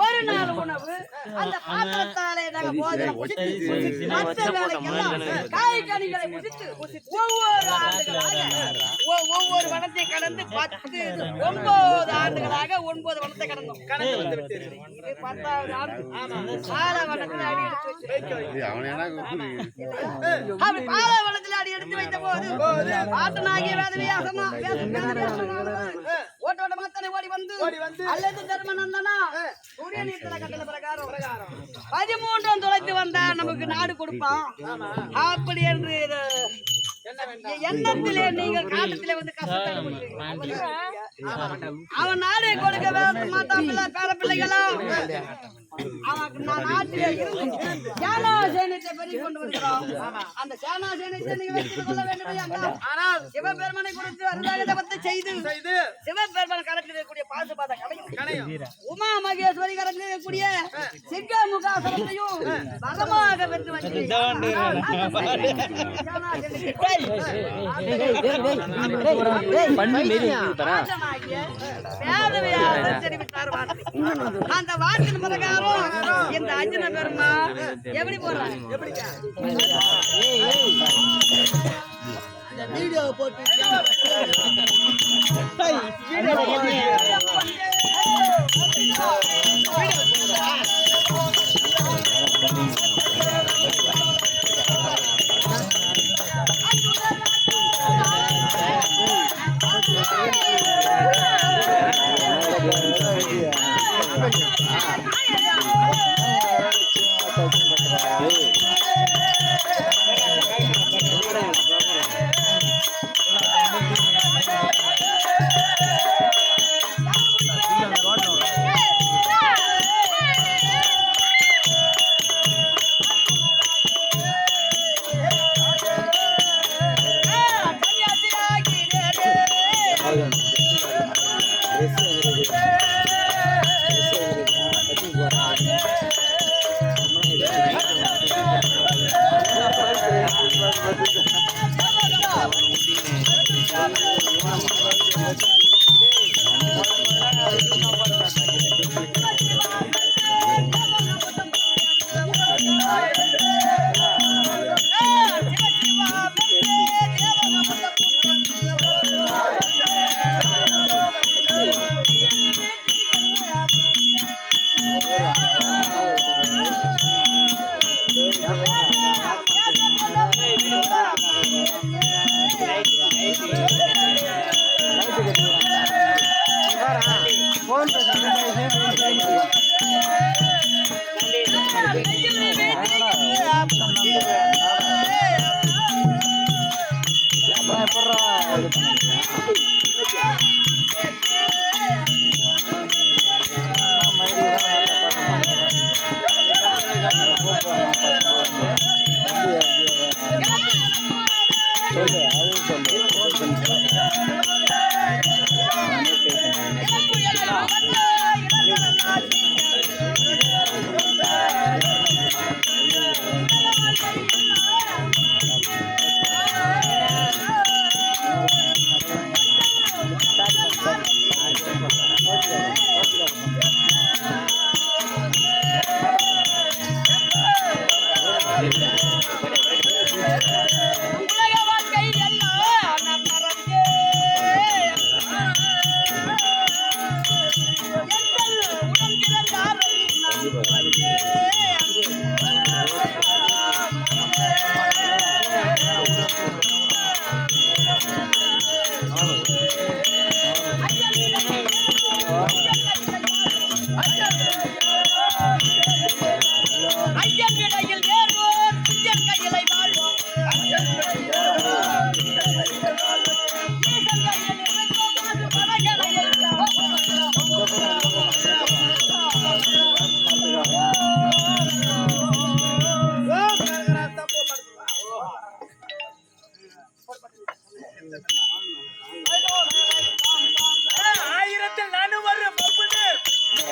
ஒரு நாள் உணவு அந்த பாத்திரத்தாலே நாங்க போஜனம் புசித்து மற்ற வேலைக்கெல்லாம் காய்கனிகளை புசித்து ஒவ்வொரு வனத்தை கடந்து 9 ஆண்டுகளாக 9 வனத்தை கடந்தோம். இது 10வது ஆண்டு. பாலவனத்தில் அடி எடுத்து பாலவனத்தில் அடி எடுத்து வைத்த போது பாட்டனாகிய வேதவியாசமா ஓட்டோட மாத்தனை ஓடி வந்து அல்லது தர்மநந்தனா சூரிய நீர்த்தல கட்டளை பிரகாரம் 13 தொலைத்து வந்தா நமக்கு நாடு கொடுப்பான். அப்படி என்று எண்ணத்திலே நீங்கள் காலத்திலே வந்து கஷ்டத்தை அவன் நாடே கொடுக்க மாட்டான் பேர பிள்ளைகளா அவன் நாட்டிலே இருந்து சேனா சேனத்தை பெருகி கொண்டு வருகிறோம். அந்த சேனா சேனத்தை நீங்கள் வைத்துக் கொள்ள வேண்டும். ஆனால் சிவபெருமனை கொடுத்து அருளாகத்தை செய்து சிவபெருமன் கரத்தில் இருக்கக்கூடிய பாசுபாத கலையும் உமா மகேஸ்வரி கரத்தில் இருக்கக்கூடிய சிங்க முகாசனத்தையும் வரமாக பெற்று வச்சிருக்கிறார். அந்த வார்த்தையின் பிரகாரம் இந்த அர்ஜுன பெருமா எப்படி போறாங்க
வீடியோ போட்டு
ஐயன் விடையில் வேறோர் கையில்
ஆயிரத்தில் நானும் ஒரு பப்புனு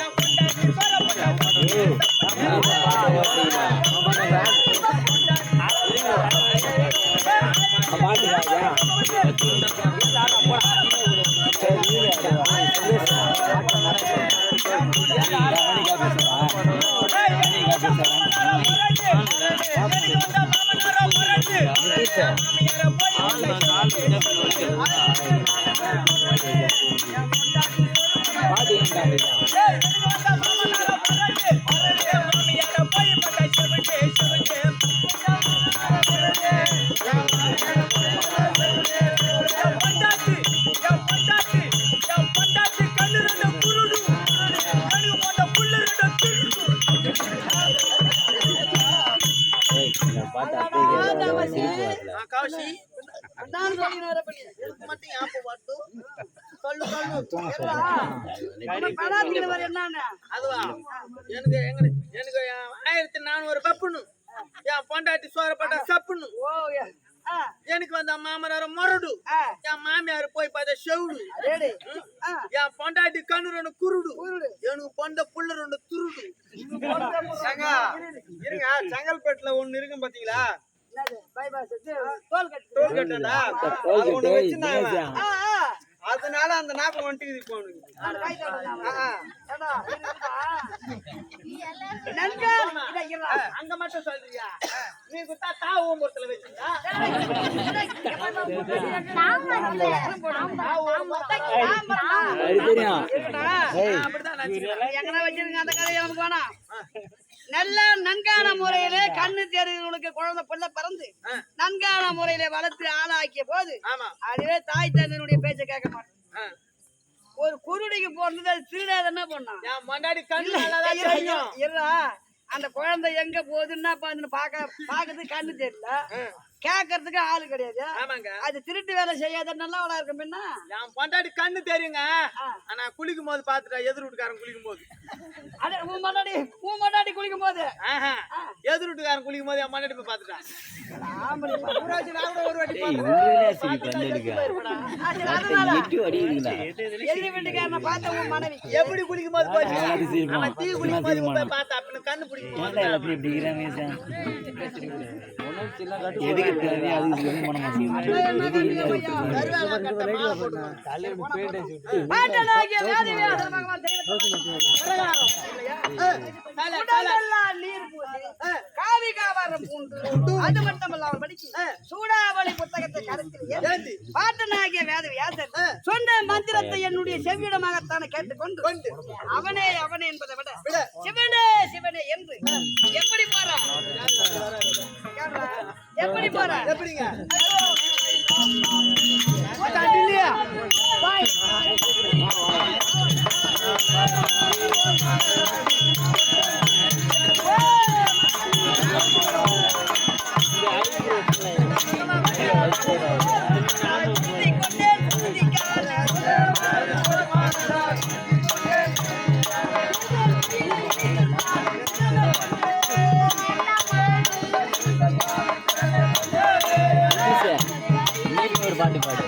என் பொண்டாட்டி சோரப்பட்டாச்சு. காசி
நான் சொல்லினு வர பண்ணி
இதுக்கு மட்டும் ஞாபகம் வரட்டும். சொல்லு சொல்லு.
படாதீங்க வர என்னன்னு
அதுவா எனக்கு எனக்கு 1400 பப்புனு என் பொண்டாட்டி சோரப்பட்ட சப்புனு
ஓ
எனக்கு வந்த மாமனார மொரடு என் மாமியார் போய் பார்த்த செவுடு
ரெடி
என் பொண்டாட்டி கண்ணு ரெண்டு குருடு எனக்கு பொண்ட புள்ள ரெண்டு துருடு. இருங்க செங்கல்பேட்டுல ஒண்ணு இருக்கு பாத்தீங்களா
பைபாஸ் தோல் கட்டு
டோல்கேட்டா அது ஒண்ணு வச்சிருந்தாங்க. அதனால அந்த நாக்கு வந்துட்டு போனுங்க. அங்க மட்டும் சொல்றியா நீ குத்தா தாவூம்பரத்துல வச்சிருந்தா
எங்கனா வச்சிருங்க அந்த கதை எனக்கு வேணாம். நல்ல நன்கான முறையிலே கண்ணு தேர்வுகளுக்கு குழந்தை பிள்ளை பிறந்து நன்கான முறையில வளர்த்து ஆளாக்கிய போது அதுவே தாய் தந்தையினுடைய பேச்சை கேட்க மாட்டேன். ஒரு குருடிக்கு போறது அது திருடாத என்ன பண்ணான்
முன்னாடி கண்ணு
இருடா அந்த குழந்தை எங்க போகுதுன்னா பாக்குறதுக்கு கண்ணு தெரியல கேக்குறதுக்கு ஆளு கிடையாது. அது திருட்டு வேலை செய்யாத நல்லா இருக்கும். பின்னா
என் பொண்டாட்டி கண்ணு தெரியுங்க. ஆனா குளிக்கும் போது பாத்துட்டா எதிர் வீட்டுக்காரன் குளிக்கும் போது
உன் மொண்டாடி குளிக்கும் போது
எதிர் வீட்டுக்காரன் குளிக்கும் போது என் பொண்டாட்டி போய் பாத்துட்டான். ஒரு வாட்டி
எதிரி வீட்டுக்காரனை பார்த்த உன் மனைவி
எப்படி குளிக்கும் போது போச்சு தீ குளிக்கும் போது போய் பார்த்தா அப்படின்னு கண்ணு பிடிக்கும்
அது மட்டுமல்லாமல் படிச்சு சூடாவளி புத்தகத்தை கருத்தில் பாட்டனாகிய வேத வியாசர் சொன்ன மந்திரத்தை என்னுடைய செவ்விடமாகத்தானே கேட்டுக்கொண்டு அவனே அவனே என்பதை விட சிவனே சிவனே என்று எப்படி போறா எப்படி போறா
எப்படிங்க
பாட்டு பாடு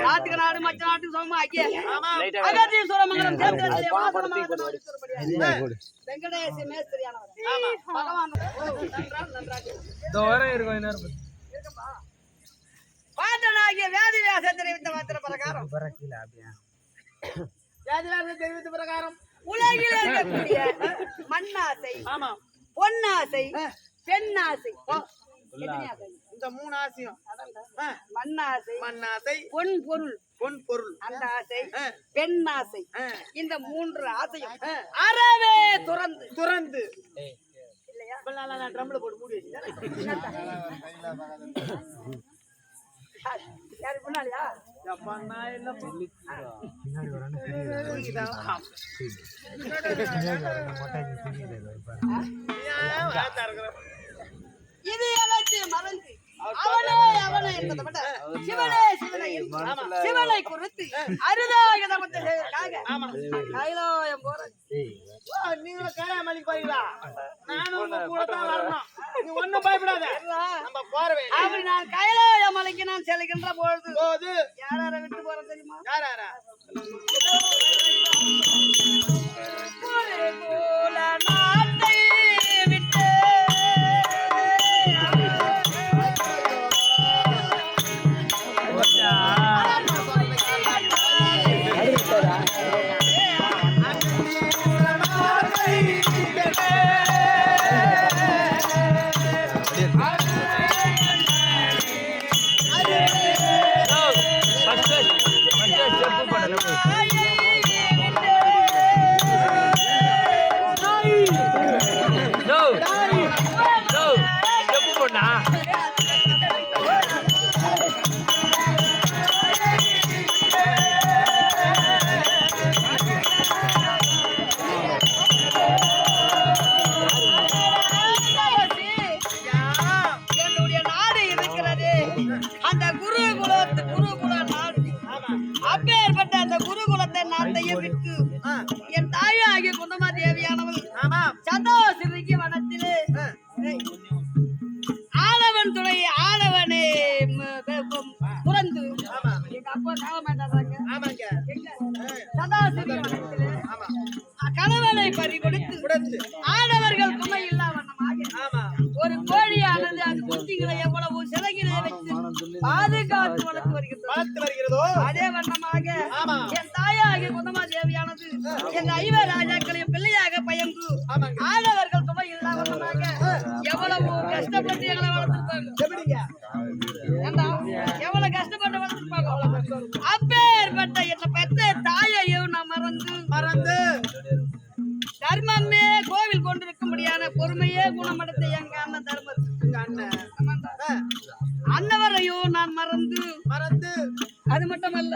நாட்டுக்கு நாடு மற்ற நாட்டுக்கு சமமா ஆகிய அகதீஸ்வரமங்கலம் வெங்கடேச மேஸ்திரியானவர் பகவான் பாட்டனாகிய வேதிவியாசம் தெரிவித்த மாத்திர பிரகாரம் உலகில் இருக்கக்கூடிய மண்ணாசை பொன்னாசை பெண்ணாசை
இந்த மூணு ஆசையும்
மண்ணாசை பொன் பொருள் அந்த ஆசை பெண்ணாசை இந்த மூன்று ஆசையும் அறவே துறந்து இல்லையா
நான் ட்ரம்ல போட்டு மூடி
யாரு முன்னாடியா இது எல்லாத்தையும் மறந்து அவனே என்பதை விட சிவனை குறித்து அருதாக தமத்தை செய்வதற்காக கைலாயம் போறது.
நீங்களும் கைலாயமலைக்கு போறீங்களா? நானும் கூட தான் வரணும். நீ ஒண்ணும் பயப்படாத, நம்ம போறவே.
அப்படி நான் கைலாய மலைக்கு நான் செல்கின்ற பொழுது யார விட்டு போற தெரியுமா?
யாரா
நாட்டை விட்டு என் தாயாகிய குந்தமா தேவியானவள் சந்தோஷிக்கு வனத்திலே ஆளவன் துணை ஆளவனே துறந்து எங்க அப்பா சாக மாட்டாங்க சந்தோஷ கணவனை பறி கொடுத்து ஆடவர்கள் குமை இல்லா வண்ணமாக ஒரு கோழியானது அது குட்டிகளை எவ்வளவு சிறகிலே வைத்து பாதுகாத்து வளர்த்து வருகிறதோ அதே வண்ணமாக என் தாயாகிய குந்தமா தேவியானது என் 5 ராஜாக்களையும் பிள்ளையாக பயந்து ஆடவர்கள் குமை இல்லா வண்ணமாக எவ்வளவு கஷ்டப்பட்டு எங்களை வளர்த்துருப்பாங்க. எவ்வளவு கஷ்டப்பட்டு வளர்த்துருப்பாங்க. அப்பேற்பட்ட என்ன பெற்ற தாயையும் நான் மறந்து தர்மமே கோவில் கொண்டிருக்க முடியாத பொறுமையே குணமடைத்த எங்க அண்ணன் தர்மர் அன்னவரையும் நான் மறந்து அது மட்டுமல்ல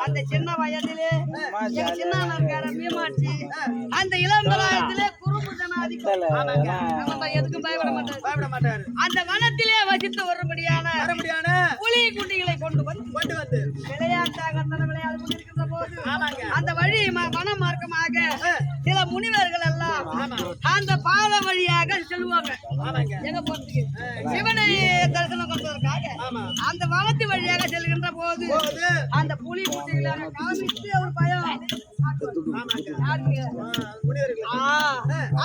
அந்த சின்ன வயதிலே எங்க சின்ன மீமாட்சி அந்த இளம் பிராயத்திலே குறும்பு ஜனாதிபதி எதுக்கும் பயப்பட மாட்டாரு. அந்த வனத்திலே வசித்து வரும்படியான புலி குட்டிகளை கொண்டு வந்து விளையாட்டாக விளையாடு கொண்டிருக்கின்ற போது அந்த வழி வன மார்க்கமாக சில முனிவர்கள் எல்லாம் அந்த பாத வழியாக செல்வாங்க. எங்க போறதுக்கு சிவனை தரிசனம் கொண்டதற்காக அந்த வனத்து வழியாக செல்கின்ற போது அந்த புலி குட்டிகளாக காமித்து ஒரு பயம்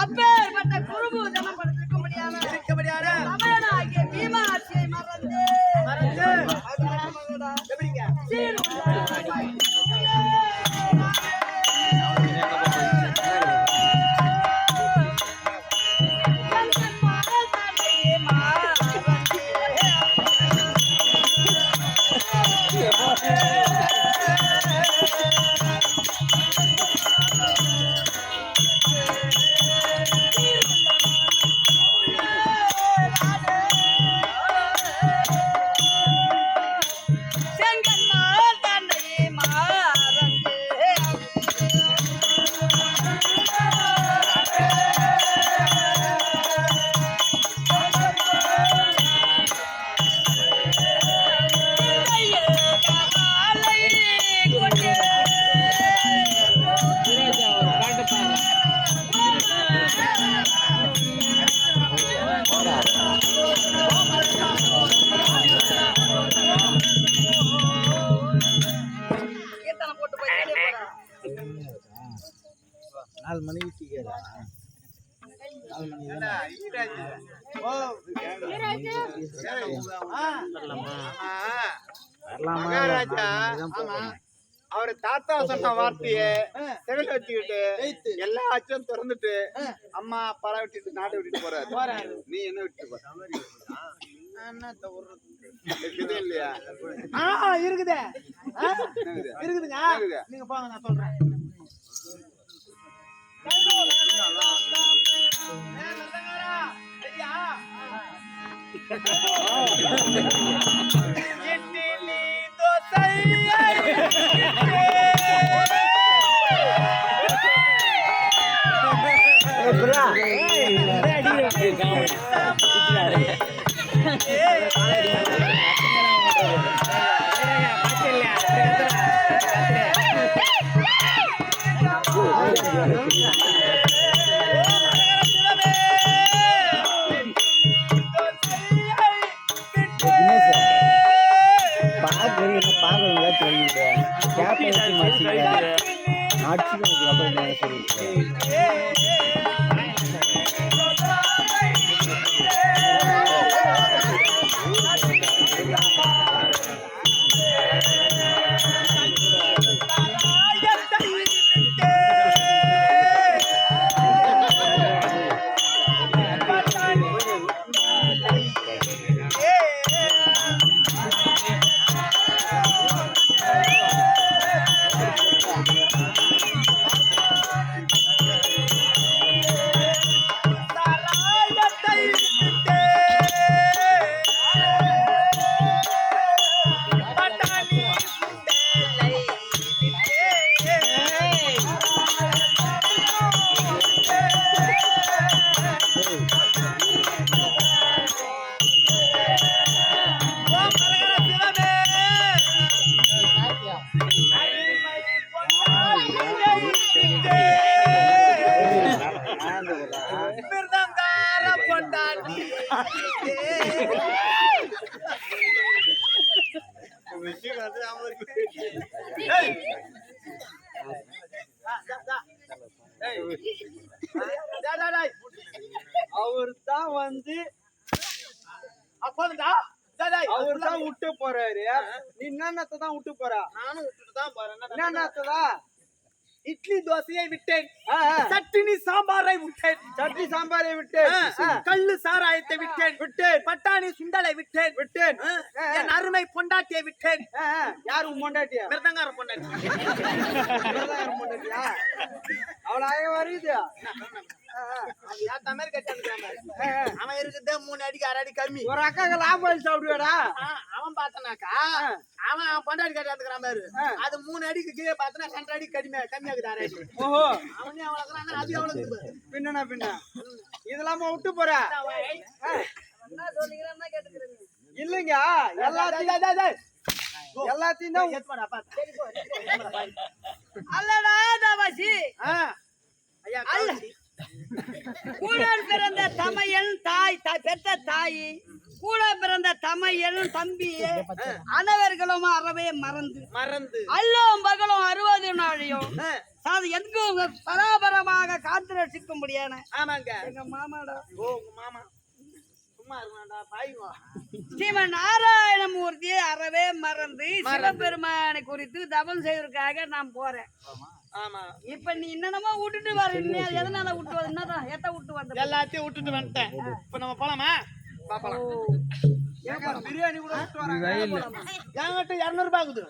அப்பேற்பட்ட குறும்பு ஜனப்படுத்திருக்க முடியாத தமிழனாகிய மீமாட்சியை மறந்து
அவரு தாத்தா சொன்ன வார்த்தைய செவில வச்சுக்கிட்டு எல்லா அச்சும் திறந்துட்டு அம்மா பழ விட்டுட்டு நாட்டை விட்டுட்டு போறாரு. நீ என்ன விட்டு போற இல்லையா?
இருக்குதுங்க. நீங்க போங்க, நான் சொல்றேன். மிருதங்கார பொண்டாட்டி
அவர் தான் வந்து
அப்போதுடா
அவர் தான் விட்டு போறாரு. நீ என்னத்தை தான் விட்டு போற?
நானும் விட்டுட்டு தான் போறேன்.
என்னதான்?
இட்லி தோசையை விட்டேன், சட்டினி சாம்பாரை விட்டேன்,
சட்னி சாம்பாரை விட்டேன்,
கல்லு சாராயத்தை விட்டேன், பட்டாணி சுண்டலை விட்டேன், என் அருமை பொண்டாட்டியை விட்டேன்.
யாரு பொண்டாட்டியா?
மிருதங்கார பொண்டாட்டி.
பொண்டாட்டியா? அவளாக வருது.
அவன் இருக்குதே 3 அடிக்கு 6 அடி கம்மி.
ஒரு அக்காக்கு லாபம் சாப்பிடுவாடா?
அவன் பார்த்தானாக்கா அவன் பொண்டாட்டி கட்டாந்துக்கிறான் பாரு, அது 3 அடிக்கு கீழே பார்த்தனா 2 அடி கம்மியாக்குது 6 அடி.
ஓஹோ,
அவனே அவ்வளவுக்குறான், அது எவ்வளவு
பின்னா பின்ன இதெல்லாம விட்டு போற?
என்ன சொல்லிக்கிறேன்னா கேட்டுக்கிறேன்.
இல்லைங்க, எல்லாத்தையும் தான்
அல்லடா தவசி, கூட பிறந்த தமையன் தாய் பெற்ற தாய், கூட பிறந்த தமையன் தம்பி அனைவர்களும் அறவே மறந்து அல்லும் பகலும் 60 நாளையும் அது எங்கும் பராபரமாக காத்து ரசிக்கும்படியான
ஆமாங்க
எங்க மாமாடா.
ஓ உங்க மாமா சும்மா இருந்தாண்டா பாய்வா.
ஸ்ரீமன் நாராயணமூர்த்தியை அறவே மறந்து சிவபெருமானை குறித்து தவம் செய்வதற்காக நான் போறேன்.
ஆமா,
இப்ப நீ என்னென்னமோ விட்டுட்டு வர, எதனால விட்டு வந்து என்னதான் எத்த விட்டு வந்த?
எல்லாத்தையும் விட்டுட்டு வந்துட்டேன். இப்ப நம்ம போலாமா? பாப்பலாம்.
பிரியாணி கூட விட்டு வராங்க.
என்கிட்ட 200 ரூபாய் ஆகுது.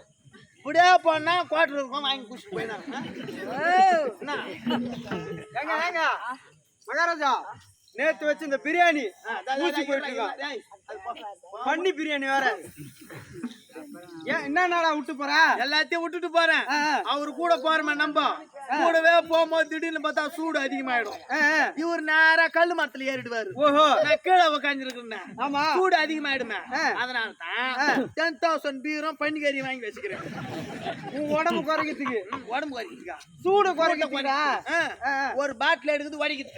இப்படியே போனா குவார்டர் இருக்கும், வாங்கி குடிச்சு போயிடாங்க.
ஏங்க மகாராஜா, நேத்து வச்சு இந்த பிரியாணி பூச்சி போயிட்டு இருக்கான். பண்ணி பிரியாணி வேற. ஏன் என்னடா விட்டு போற?
எல்லாத்தையும் விட்டுட்டு போறேன். அவரு கூட போறமே நம்ப கூடவே போகும்போது திடீர்னு பார்த்தா சூடு அதிகமாயிடும். இவர் நேரா கல்லு மரத்துல ஏறிடுவாரு.
ஓஹோ,
நான் கீழே உட்காந்துருக்கேன்.
ஆமா,
சூடு அதிகமாயிடுமே. அதனால தான் 10,000 பீரும் பன்னிக்கறி வாங்கி வச்சுக்கிறேன்.
உன் உடம்பு குறைக்கிறதுக்கு.
உடம்பு குறைக்கிறதுக்கா?
சூடு குறைக்கிறதுக்கா?
ஒரு பாட்டில் எடுக்குது, வடிக்குது,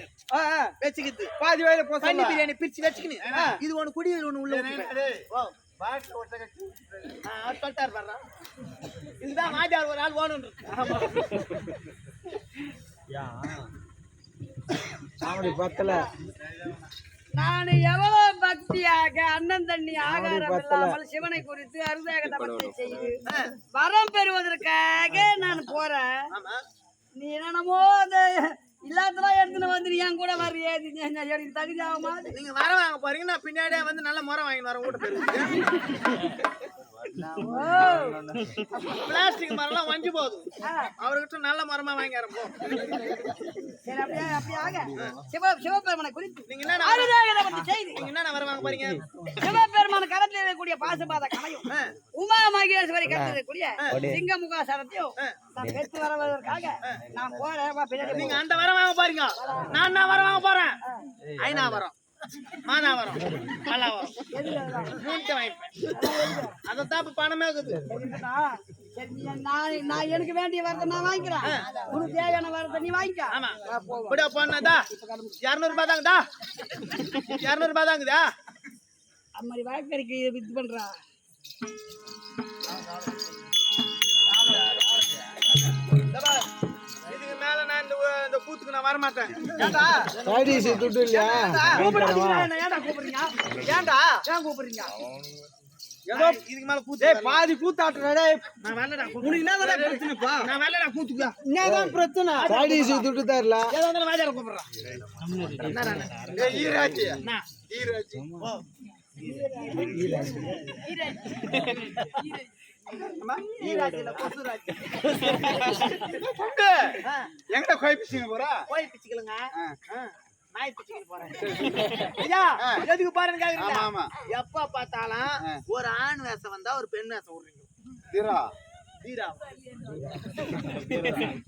வச்சுக்குது.
பாதி வயல போ.
பன்னி பிரியாணி பிரிச்சு வச்சுக்கின்னு இது ஒண்ணு குடி, ஒண்ணு உள்ள சொல்லிட்டாரு பாரு. இதுதான் மாஜார் ஒரு ஆள் ஓணும்.
நான் எவ்வளவு பக்தியாக அண்ணன் தண்ணி ஆகாரம் இல்லாமல் சிவனை குறித்து அருதாக தபத்தை செய்து வரம் பெறுவதற்காக நான் போறேன். நீ என்னமோ அந்த இல்லாதெல்லாம் எடுத்துன்னு வந்து நீ என் கூட வர்றியே, எனக்கு தகுதி ஆகுமா?
நீங்க வர வாங்க போறீங்க, நான் பின்னாடியே வந்து நல்ல முறை வாங்கி வர வீட்டு போயிருக்கேன். பிளாஸ்டிக் மரம்லாம் வஞ்சி போகுது, அவர்கிட்ட நல்ல மரமா வாங்கி வரப்போ.
சரி, அப்படியே ஆக சிவபெருமானை குறித்து
நீங்க என்ன
செய்தி,
நீங்க என்ன வர வாங்க போறீங்க?
சிவபெருமான கடத்தில் இருக்கக்கூடிய பாசுபாத கலையும் உமா மகேஸ்வரி கடத்தில் இருக்கக்கூடிய சிங்க முகாசரத்தையும் நான் பெற்று வருவதற்காக நான் போறேன்.
நீங்க அந்த வர வாங்க பாருங்க, நான் வர வாங்க போறேன். ஐநா வரோம், மானா வரோம், நல்லா வரும், மூட்டை வாங்கிப்பேன். அதைத்தான் இப்ப பணமே இருக்குது.
நான் எனக்கு வேண்டிய வரத்தை நான் வாங்கிக்கிறேன், உனக்கு தேவையான வரத்தை நீ வாங்கிக்க.
ஆமா, இப்படியா போனதா 200 ரூபாய் தாங்கதா, 200 ரூபாய் தாங்குதா?
அது மாதிரி வழக்கறிக்கு இது பண்றா.
இதுக்கு மேல நான் இந்த கூத்துக்கு நான் வரமாட்டேன்.
துட்டு இல்லையா?
ஏன்டா கூப்பிடுறீங்க? ஏன்டா ஏன் கூப்பிடுறீங்க?
ஏதோ இதுக்கு மேல கூத்து
பாதி கூத்தாட்டுறே.
நான் வரலடா.
உனக்கு என்னதான் பிரச்சனைப்பா?
நான் வரலடா கூத்துக்கு.
என்னதான் பிரச்சனை? துட்டு தரல.
ஏதோ வந்து வாஜார கூப்பிடுறான்.
ஏய் ஈராஜி,
என்ன
ஈராஜி, எங்கடா கோய் பிச்சுங்க போறா?
கோயில் பிச்சுக்கலுங்க, நாய் பிச்சுக்கிட்டு போறேன். ஐயா எதுக்கு பாருன்னு கேக்குறீங்க?
ஆமா,
எப்ப பார்த்தாலும் ஒரு ஆண் வேஷம் வந்தா ஒரு பெண் வேஷம் விடுறீங்க.
தீரா
தீரா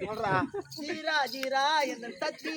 சொல்றா, தீரா தீரா என்ற தத்தி